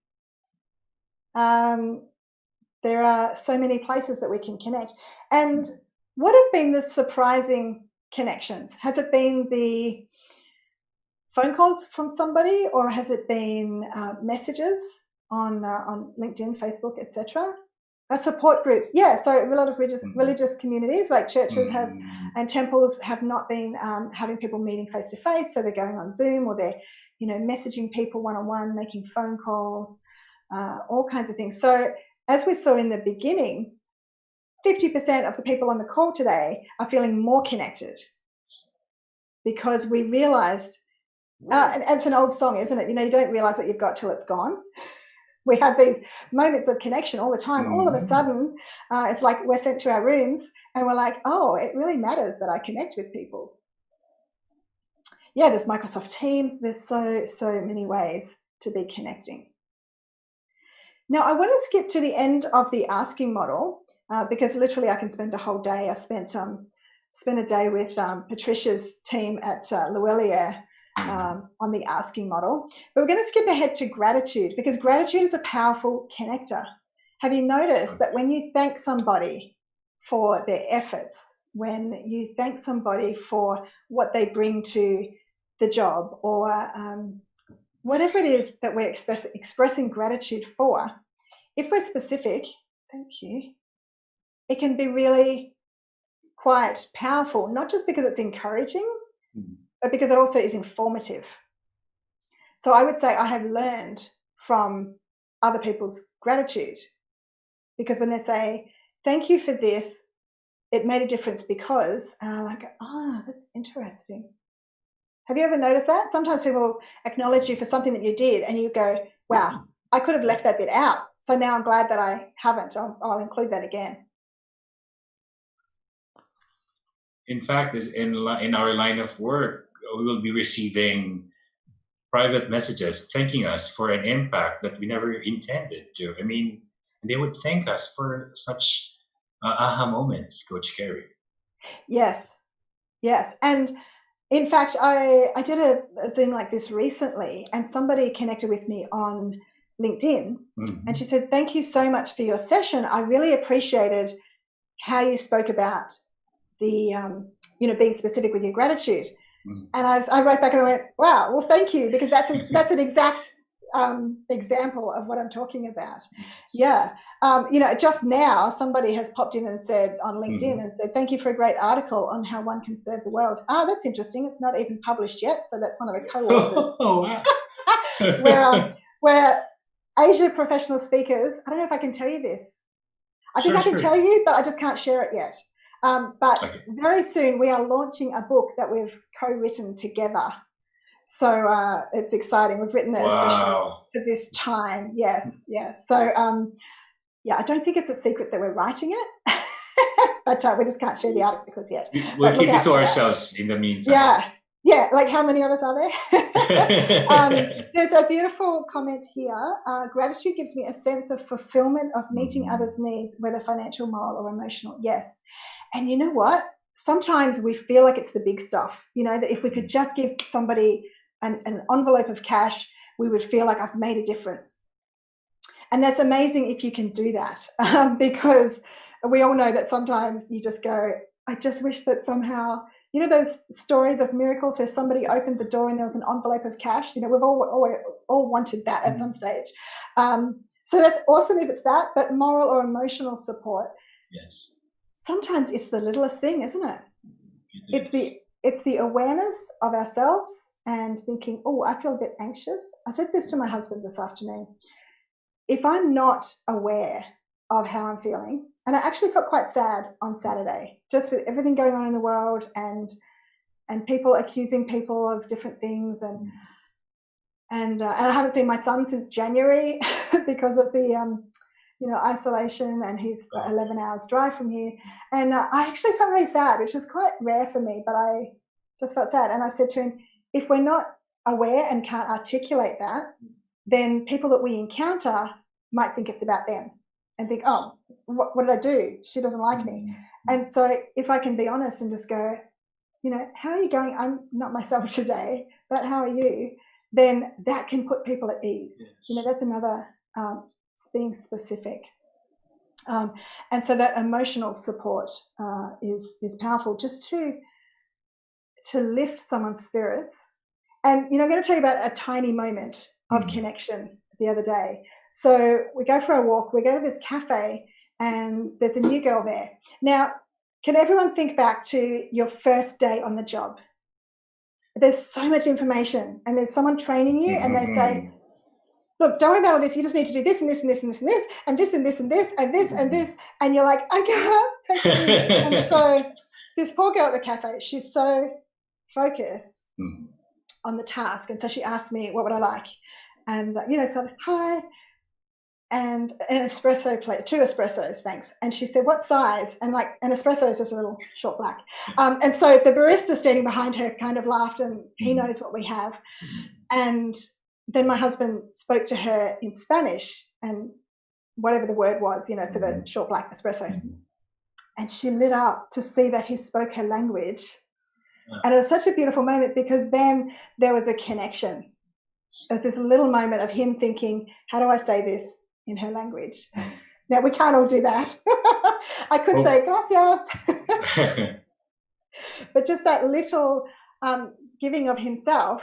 There are so many places that we can connect. And what have been the surprising connections? Has it been the phone calls from somebody, or has it been messages on LinkedIn, Facebook, etc.? Support groups, yeah. So a lot of religious communities, like churches and temples, have not been having people meeting face to face, so they're going on Zoom, or they're messaging people one-on-one, making phone calls, all kinds of things. So as we saw in the beginning, 50% of the people on the call today are feeling more connected, because we realized, and it's an old song, isn't it? You don't realize what you've got till it's gone. we have these moments of connection all the time. All of a sudden, it's like we're sent to our rooms and we're like, oh, it really matters that I connect with people. Yeah, there's Microsoft Teams. There's so many ways to be connecting. Now, I want to skip to the end of the asking model because literally I can spend a whole day. I spent a day with Patricia's team at Luelier on the asking model. But we're going to skip ahead to gratitude because gratitude is a powerful connector. Have you noticed that when you thank somebody for their efforts, when you thank somebody for what they bring to the job or whatever it is that we're expressing gratitude for, if we're specific, thank you, it can be really quite powerful, not just because it's encouraging, but because it also is informative. So I would say I have learned from other people's gratitude because when they say, thank you for this, it made a difference because, and I'm like, that's interesting. Have you ever noticed that? Sometimes people acknowledge you for something that you did and you go, wow, I could have left that bit out. So now I'm glad that I haven't. I'll include that again. In fact, in our line of work, we will be receiving private messages thanking us for an impact that we never intended to. I mean, they would thank us for such aha moments, Coach Kerrie. Yes. And in fact, I did a Zoom like this recently and somebody connected with me on LinkedIn and she said, thank you so much for your session. I really appreciated how you spoke about the, being specific with your gratitude. And I wrote back and I went, wow, well, thank you, because that's an exact example of what I'm talking about. Yeah. Just now somebody has popped in and said on LinkedIn and said, thank you for a great article on how one can serve the world. That's interesting. It's not even published yet. So that's one of the co-authors. Oh, wow. where Asia professional speakers, I don't know if I can tell you this. I think I can tell you, but I just can't share it yet. But very soon we are launching a book that we've co-written together. So it's exciting. We've written it especially for this time. Yes. So, I don't think it's a secret that we're writing it, but we just can't share the articles yet. We'll keep it to ourselves in the meantime. Yeah, like how many of us are there? There's a beautiful comment here. Gratitude gives me a sense of fulfillment of meeting others' needs, whether financial, moral, or emotional. Yes. And you know what? Sometimes we feel like it's the big stuff, that if we could just give somebody an envelope of cash, we would feel like I've made a difference. And that's amazing if you can do that because we all know that sometimes you just go, I just wish that somehow, those stories of miracles where somebody opened the door and there was an envelope of cash, we've all wanted that at some stage. So that's awesome if it's that, but moral or emotional support. Yes. Sometimes it's the littlest thing, isn't it? It's the awareness of ourselves and thinking, oh, I feel a bit anxious. I said this to my husband this afternoon. If I'm not aware of how I'm feeling, and I actually felt quite sad on Saturday, just with everything going on in the world and people accusing people of different things, and I haven't seen my son since January because of the isolation, and he's 11 hours drive from here. And I actually felt really sad, which is quite rare for me, but I just felt sad. And I said to him, if we're not aware and can't articulate that, then people that we encounter might think it's about them and think, oh, what did I do? She doesn't like me. And so if I can be honest and just go, how are you going? I'm not myself today, but how are you? Then that can put people at ease. Yes. That's another being specific. And so that emotional support is powerful, just to lift someone's spirits. And, I'm going to tell you about a tiny moment of connection the other day. So we go for a walk, we go to this cafe, and there's a new girl there. Now, can everyone think back to your first day on the job? There's so much information, and there's someone training you, and they say, look, don't worry about all this. You just need to do this and this and this and this and this and this and this and this and this and this. And you're like, I can't take it. And so this poor girl at the cafe, she's so focused on the task. And so she asked me, what would I like? And, so hi. and an espresso plate, 2 espressos, thanks. And she said, what size? And like an espresso is just a little short black. And so the barista standing behind her kind of laughed, and he knows what we have. And then my husband spoke to her in Spanish, and whatever the word was, you know, for the short black espresso. And she lit up to see that he spoke her language. And it was such a beautiful moment, because then there was a connection. There was this little moment of him thinking, how do I say this in her language? Now, we can't all do that. I could say gracias. But just that little giving of himself,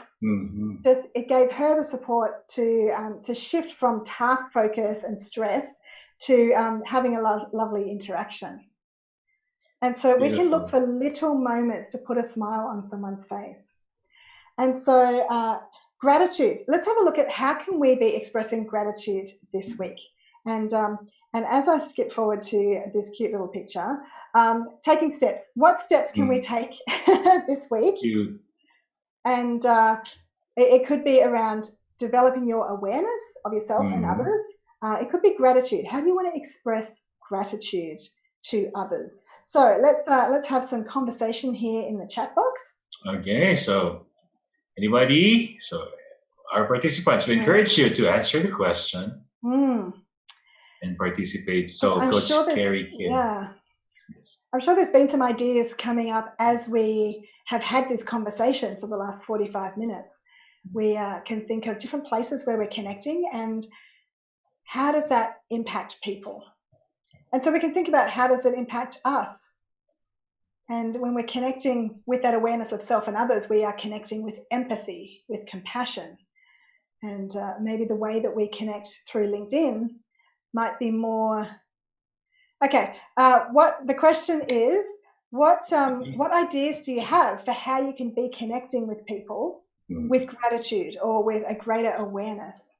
just it gave her the support to shift from task focus and stress to having a lovely interaction. And so we can look for little moments to put a smile on someone's face. And so gratitude. Let's have a look at how can we be expressing gratitude this week. And as I skip forward to this cute little picture, taking steps. What steps can we take this week? Cute. And it could be around developing your awareness of yourself and others. It could be gratitude. How do you want to express gratitude to others? So let's have some conversation here in the chat box. Okay, so anybody? So our participants, we encourage you to answer the question and participate. So I'm Coach sure Kerrie can. Yeah. Yes. I'm sure there's been some ideas coming up as we have had this conversation for the last 45 minutes. We can think of different places where we're connecting and how does that impact people? And so we can think about how does it impact us? And when we're connecting with that awareness of self and others, we are connecting with empathy, with compassion. And maybe the way that we connect through LinkedIn might be more... Okay, what the question is, what ideas do you have for how you can be connecting with people with gratitude or with a greater awareness?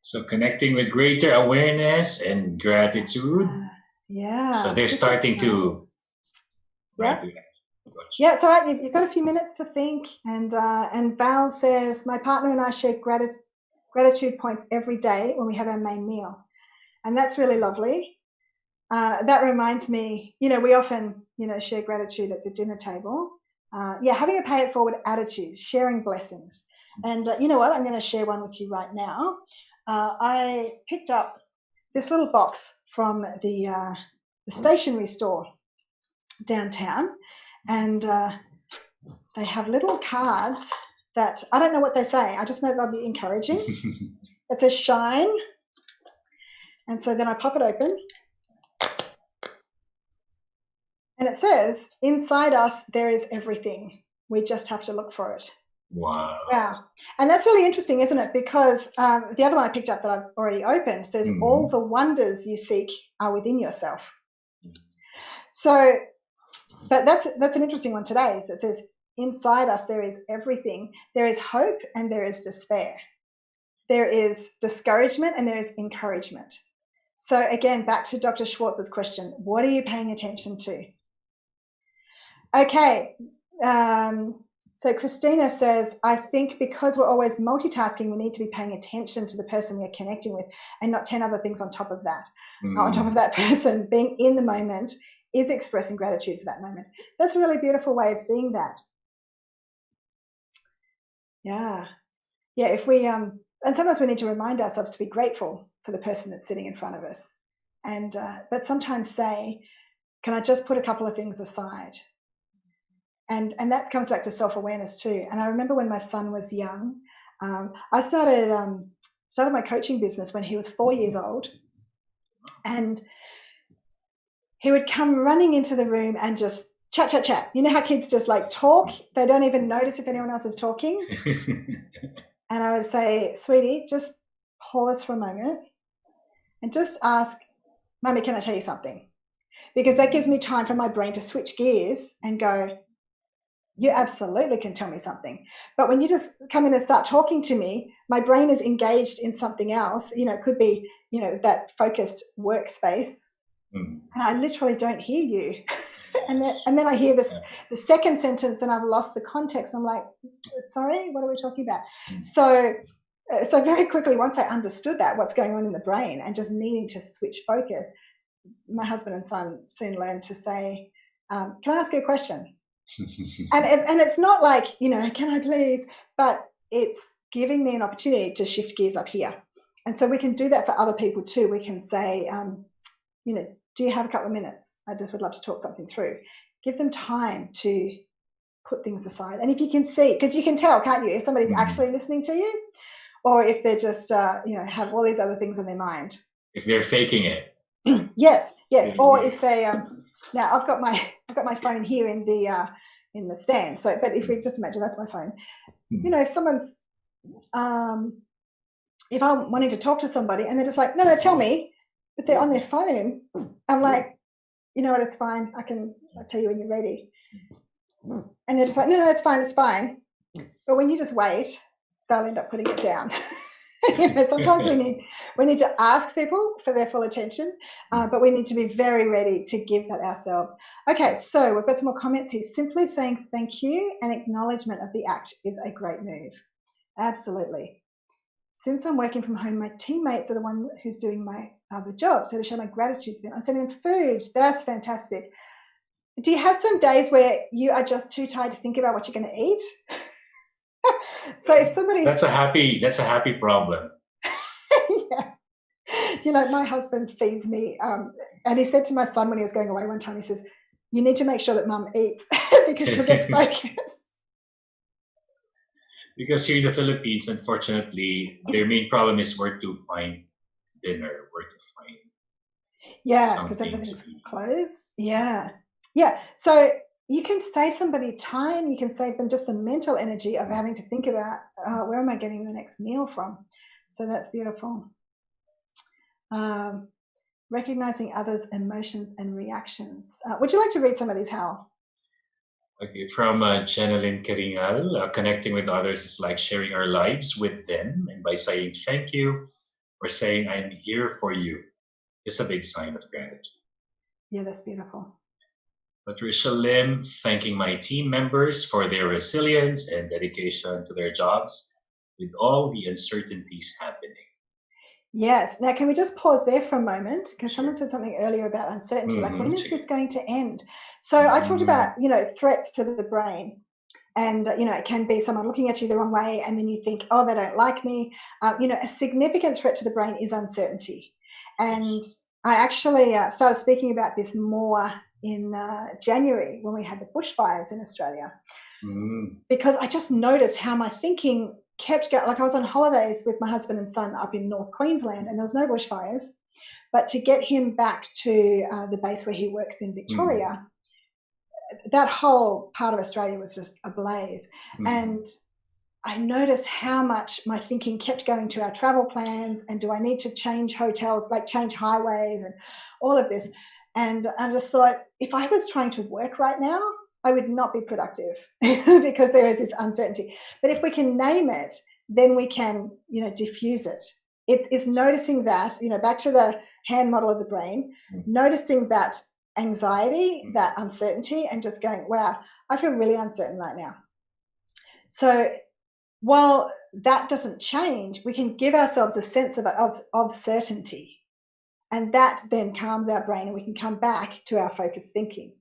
So connecting with greater awareness and gratitude. Yeah. So they're starting to. Yeah. Yeah, it's all right. You've got a few minutes to think. And Val says, my partner and I share gratitude points every day when we have our main meal. And that's really lovely. That reminds me, we often, share gratitude at the dinner table. Having a pay it forward attitude, sharing blessings. And you know what? I'm going to share one with you right now. I picked up this little box from the stationery store downtown, and they have little cards that I don't know what they say. I just know they'll be encouraging. It says shine. And so then I pop it open. And it says, inside us, there is everything. We just have to look for it. Wow. And that's really interesting, isn't it? Because the other one I picked up that I've already opened says, all the wonders you seek are within yourself. So, but that's an interesting one today, is that says, inside us, there is everything. There is hope and there is despair. There is discouragement and there is encouragement. So again, back to Dr. Schwartz's question, what are you paying attention to? Okay, so Christina says, I think because we're always multitasking, we need to be paying attention to the person we're connecting with and not 10 other things on top of that. On top of that person, being in the moment is expressing gratitude for that moment. That's a really beautiful way of seeing that. Yeah, if we, and sometimes we need to remind ourselves to be grateful for the person that's sitting in front of us. And, but sometimes say, can I just put a couple of things aside? And that comes back to self-awareness too. And I remember when my son was young, I started my coaching business when he was 4 years old, and he would come running into the room and just chat. You know how kids just like talk? They don't even notice if anyone else is talking. And I would say, sweetie, just pause for a moment and just ask, Mummy, can I tell you something? Because that gives me time for my brain to switch gears and go, you absolutely can tell me something. But when you just come in and start talking to me, my brain is engaged in something else. It could be, that focused workspace. And I literally don't hear you. and then I hear the second sentence and I've lost the context. I'm like, sorry, what are we talking about? So So very quickly, once I understood that, what's going on in the brain and just needing to switch focus, my husband and son soon learned to say, can I ask you a question? and it's not like, can I please? But it's giving me an opportunity to shift gears up here. And so we can do that for other people too. We can say, do you have a couple of minutes? I just would love to talk something through. Give them time to put things aside. And if you can see, because you can tell, can't you, if somebody's actually listening to you, or if they're just, have all these other things on their mind. If they're faking it. Yes. Or if they, now I've got my phone here in the stand. So, but if we just imagine that's my phone, if someone's, if I'm wanting to talk to somebody and they're just like, no, tell me, but they're on their phone, I'm like, you know what, it's fine. I'll tell you when you're ready. And they're just like, no, it's fine. But when you just wait, they'll end up putting it down. Sometimes we need to ask people for their full attention, but we need to be very ready to give that ourselves. Okay, so we've got some more comments here. Simply saying thank you and acknowledgement of the act is a great move. Absolutely. Since I'm working from home, my teammates are the one who's doing my other job. So to show my gratitude to them, I'm sending them food. That's fantastic. Do you have some days where you are just too tired to think about what you're going to eat? So if somebody, that's a happy problem. Yeah. My husband feeds me, and he said to my son when he was going away one time, he says, you need to make sure that mum eats because she'll get focused. Because here in the Philippines, unfortunately, their main problem is where to find dinner, where to find because everything's closed. Yeah. So you can save somebody time. You can save them just the mental energy of having to think about where am I getting the next meal from. So that's beautiful. Recognizing others' emotions and reactions. Would you like to read some of these, Hal? Okay, from Jeneline Keringal, connecting with others is like sharing our lives with them, and by saying thank you or saying I'm here for you is a big sign of gratitude. Yeah, that's beautiful. Patricia Lim, thanking my team members for their resilience and dedication to their jobs with all the uncertainties happening. Yes. Now, can we just pause there for a moment? Because someone said something earlier about uncertainty, like when is this going to end? So I talked about, threats to the brain. And, it can be someone looking at you the wrong way and then you think, oh, they don't like me. A significant threat to the brain is uncertainty. And I actually started speaking about this more in January when we had the bushfires in Australia, because I just noticed how my thinking kept going. Like I was on holidays with my husband and son up in North Queensland and there was no bushfires, but to get him back to the base where he works in Victoria, that whole part of Australia was just ablaze. And I noticed how much my thinking kept going to our travel plans and do I need to change hotels, like change highways and all of this. And I just thought, if I was trying to work right now, I would not be productive because there is this uncertainty. But if we can name it, then we can, diffuse it. It's noticing that, back to the hand model of the brain, noticing that anxiety, that uncertainty, and just going, wow, I feel really uncertain right now. So while that doesn't change, we can give ourselves a sense of certainty. And that then calms our brain and we can come back to our focused thinking.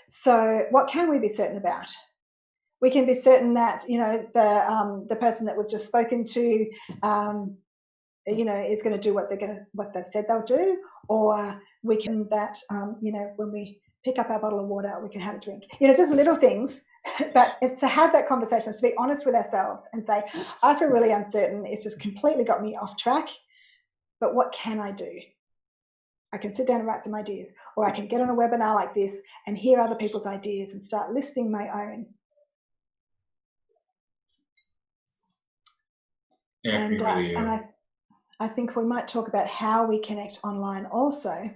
So what can we be certain about? We can be certain that, the person that we've just spoken to, is going to do what they've said they'll do, or we can when we pick up our bottle of water, we can have a drink. Just little things, but it's to have that conversation, it's to be honest with ourselves and say, I feel really uncertain. It's just completely got me off track, but what can I do? I can sit down and write some ideas, or I can get on a webinar like this and hear other people's ideas and start listing my own. Yeah, and I think we might talk about how we connect online also.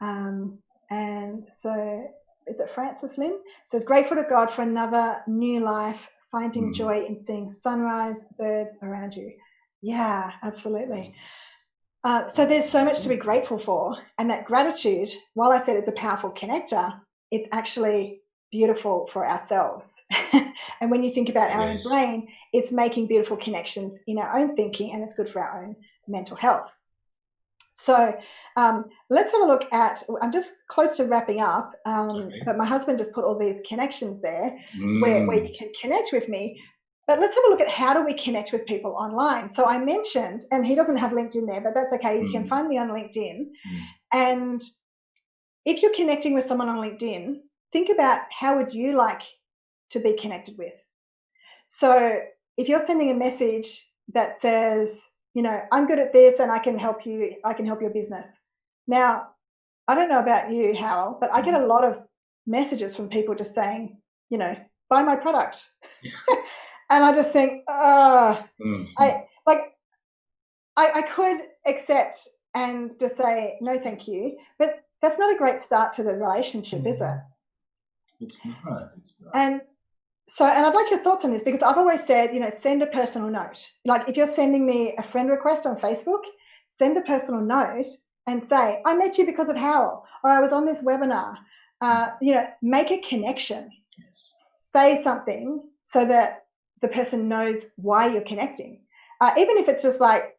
And so, is it Francis Lim? Says, grateful to God for another new life, finding joy in seeing sunrise, birds around you. Yeah, absolutely. So there's so much to be grateful for, and that gratitude, while I said it's a powerful connector, it's actually beautiful for ourselves. And when you think about our own brain, it's making beautiful connections in our own thinking, and it's good for our own mental health. So let's have a look at, I'm just close to wrapping up, but my husband just put all these connections there where you can connect with me. But let's have a look at how do we connect with people online. So I mentioned, and he doesn't have LinkedIn there, but that's okay. You can find me on LinkedIn. And if you're connecting with someone on LinkedIn, think about how would you like to be connected with. So if you're sending a message that says, you know, I'm good at this and I can help you, I can help your business. Now, I don't know about you, Howell, but I get a lot of messages from people just saying, you know, buy my product. And I just think, I could accept and just say, no, thank you. But that's not a great start to the relationship, is it? It's not. And so, and I'd like your thoughts on this, because I've always said, you know, send a personal note. Like if you're sending me a friend request on Facebook, send a personal note and say, I met you because of Howell, or I was on this webinar. You know, make a connection. Yes. Say something so that the person knows why you're connecting. Even if it's just like,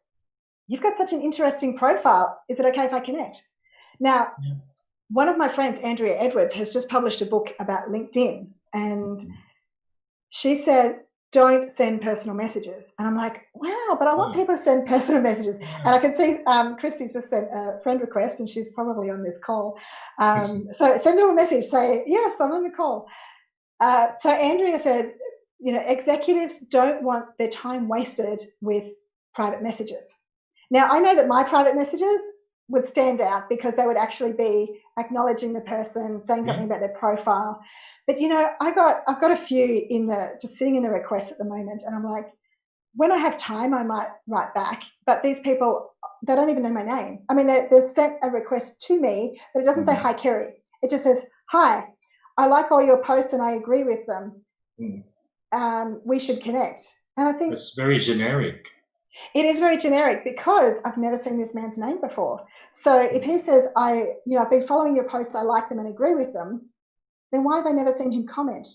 you've got such an interesting profile. Is it okay if I connect? Now, one of my friends, Andrea Edwards, has just published a book about LinkedIn, and she said, don't send personal messages. And I'm like, wow, but I want people to send personal messages. And I can see Christy's just sent a friend request, and she's probably on this call. So send her a message, say, yes, I'm on the call. So Andrea said, you know, executives don't want their time wasted with private messages. Now, I know that my private messages would stand out because they would actually be acknowledging the person, saying something about their profile. But, you know, I've got a few just sitting in the requests at the moment, and I'm like, when I have time, I might write back. But these people, they don't even know my name. I mean, they've sent a request to me, but it doesn't say, hi, Kerrie. It just says, hi, I like all your posts and I agree with them. We should connect. And I think it's very generic. It is very generic because I've never seen this man's name before. So if he says, I've been following your posts, I like them and agree with them, then why have I never seen him comment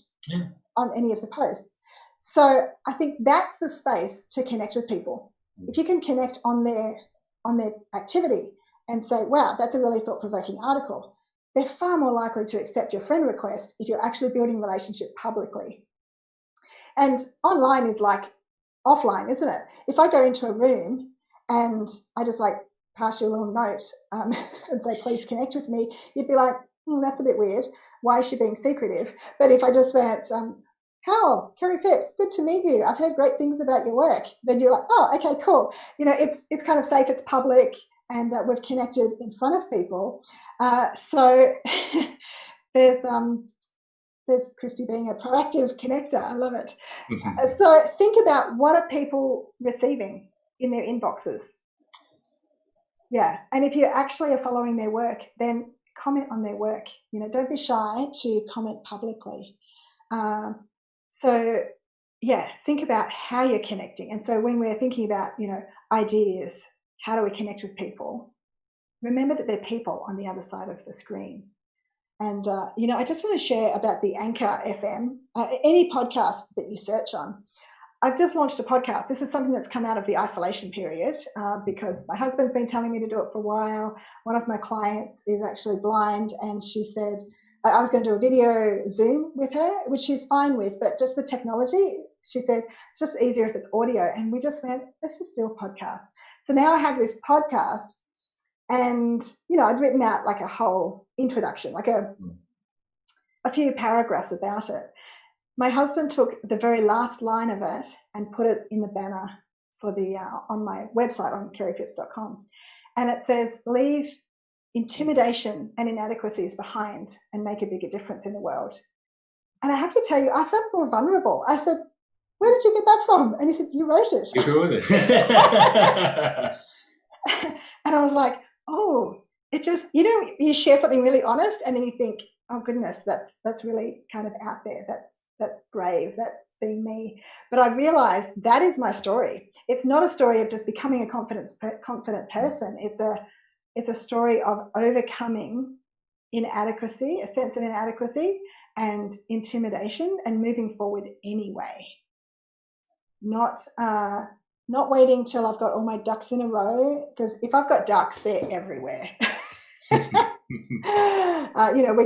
on any of the posts? So I think that's the space to connect with people. If you can connect on their activity and say, wow, that's a really thought-provoking article, they're far more likely to accept your friend request if you're actually building relationship publicly. And online is like offline, isn't it? If I go into a room and I just like pass you a little note and say, please connect with me, you'd be like, that's a bit weird. Why is she being secretive? But if I just went, Howell, Kerrie Phipps, good to meet you. I've heard great things about your work. Then you're like, oh, okay, cool. You know, it's kind of safe, it's public, and we've connected in front of people. So there's Christy being a proactive connector. I love it. So think about, what are people receiving in their inboxes? Yeah. And if you actually are following their work, then comment on their work. You know, don't be shy to comment publicly. So yeah, think about how you're connecting. And so when we're thinking about, you know, ideas, how do we connect with people? Remember that they're people on the other side of the screen. And, you know, I just want to share about the Anchor FM, any podcast that you search on. I've just launched a podcast. This is something that's come out of the isolation period because my husband's been telling me to do it for a while. One of my clients is actually blind, and she said, I was going to do a video Zoom with her, which she's fine with, but just the technology, she said, it's just easier if it's audio. And we just went, let's just do a podcast. So now I have this podcast. And, you know, I'd written out like a whole introduction, like a few paragraphs about it. My husband took the very last line of it and put it in the banner for the on my website on kerriephipps.com. And it says, leave intimidation and inadequacies behind and make a bigger difference in the world. And I have to tell you, I felt more vulnerable. I said, where did you get that from? And he said, you wrote it. You wrote it. And I was like, oh, it just, you know, you share something really honest and then you think, oh goodness, that's really kind of out there. That's brave. That's being me. But I realized that is my story. It's not a story of just becoming a confident person. It's a story of overcoming inadequacy, a sense of inadequacy and intimidation, and moving forward anyway. not waiting till I've got all my ducks in a row, because if I've got ducks, they're everywhere. We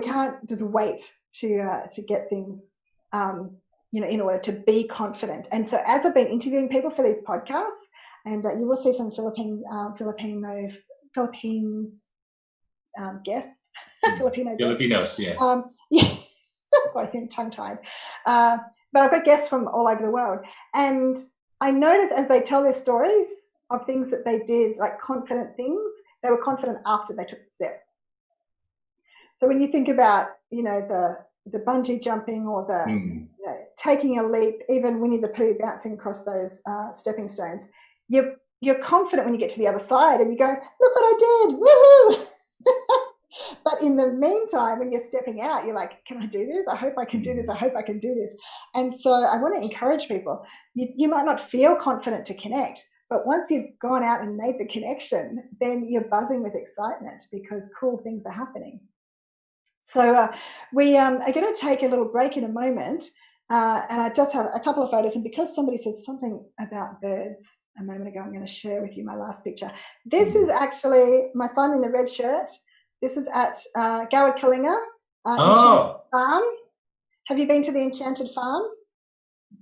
can't just wait to get things, in order to be confident. And so as I've been interviewing people for these podcasts, and you will see some Philippines guests, Filipino guests. Filipinos, yes. Yeah, sorry, I'm tongue-tied. But I've got guests from all over the world. And I notice as they tell their stories of things that they did, like confident things, they were confident after they took the step. So when you think about, the bungee jumping or the taking a leap, even Winnie the Pooh bouncing across those stepping stones, you're confident when you get to the other side and you go, look what I did, woohoo! But in the meantime, when you're stepping out, you're like, can I do this? I hope I can do this. I hope I can do this. And so I want to encourage people. You might not feel confident to connect, but once you've gone out and made the connection, then you're buzzing with excitement because cool things are happening. So we are going to take a little break in a moment, and I just have a couple of photos. And because somebody said something about birds a moment ago, I'm going to share with you my last picture. This is actually my son in the red shirt. This is at Goward Kalinga Enchanted Farm. Have you been to the Enchanted Farm?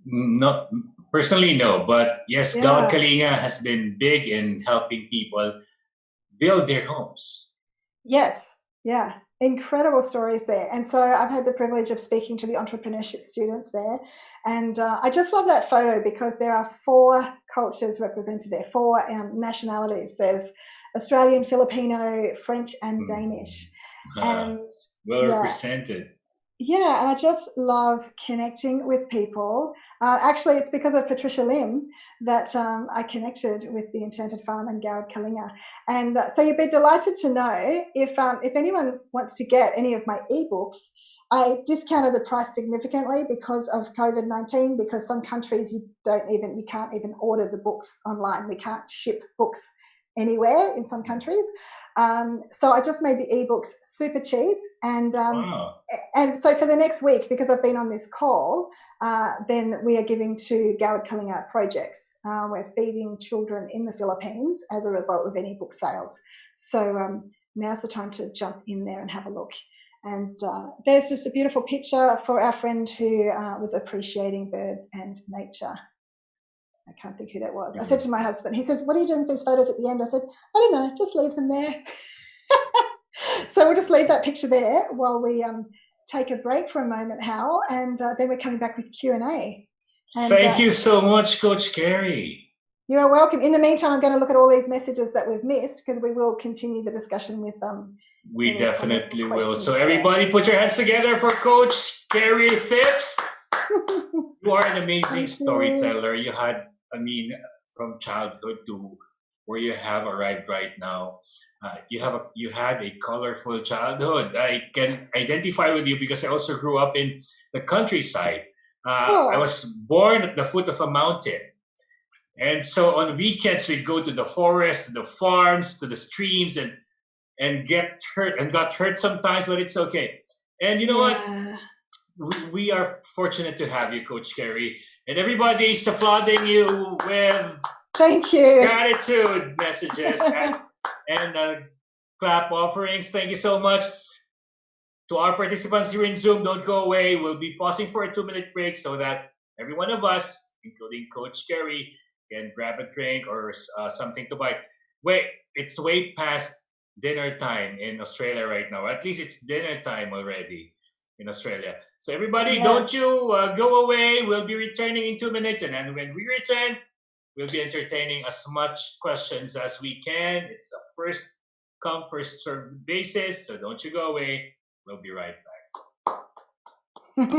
No, personally, no. But yes, Goward Kalinga has been big in helping people build their homes. Yes, yeah. Incredible stories there. And so I've had the privilege of speaking to the entrepreneurship students there. And I just love that photo because there are 4 cultures represented there, 4 nationalities. There's Australian, Filipino, French, and Danish. And well represented. Yeah, and I just love connecting with people. Actually, it's because of Patricia Lim that I connected with the Enchanted Farm and Goward Kalinga. And so you'd be delighted to know if anyone wants to get any of my ebooks, I discounted the price significantly because of COVID-19, because some countries you can't even order the books online. We can't ship books anywhere in some countries. So I just made the ebooks super cheap. And and so for the next week, because I've been on this call, then we are giving to Goward Kalinga projects. We're feeding children in the Philippines as a result of any book sales. So now's the time to jump in there and have a look. And there's just a beautiful picture for our friend who was appreciating birds and nature. I can't think who that was. I said to my husband, he says, what are you doing with these photos at the end? I said, I don't know, just leave them there. So we'll just leave that picture there while we take a break for a moment, Hal, and then we're coming back with Q&A. Thank you so much, Coach Kerrie. You are welcome. In the meantime, I'm going to look at all these messages that we've missed because we will continue the discussion with them. We definitely will. So everybody put your hands together for Coach Kerrie Phipps. You are an amazing storyteller. You had, from childhood to where you have arrived right now. You had a colorful childhood. I can identify with you because I also grew up in the countryside. I was born at the foot of a mountain. And so on weekends, we'd go to the forest, to the farms, to the streams, and get hurt and got hurt sometimes, but it's okay. And you know what? We are fortunate to have you, Coach Kerrie. And everybody's applauding you with thank you gratitude messages and clap offerings. Thank you so much. To our participants here in Zoom, don't go away. We'll be pausing for a 2-minute break so that every one of us, including Coach Kerrie, can grab a drink or something to bite. Wait, it's way past dinner time in Australia right now. At least it's dinner time already in Australia. So everybody, don't you go away. We'll be returning in 2 minutes. And then when we return, we'll be entertaining as much questions as we can. It's a first come, first served basis. So don't you go away. We'll be right back.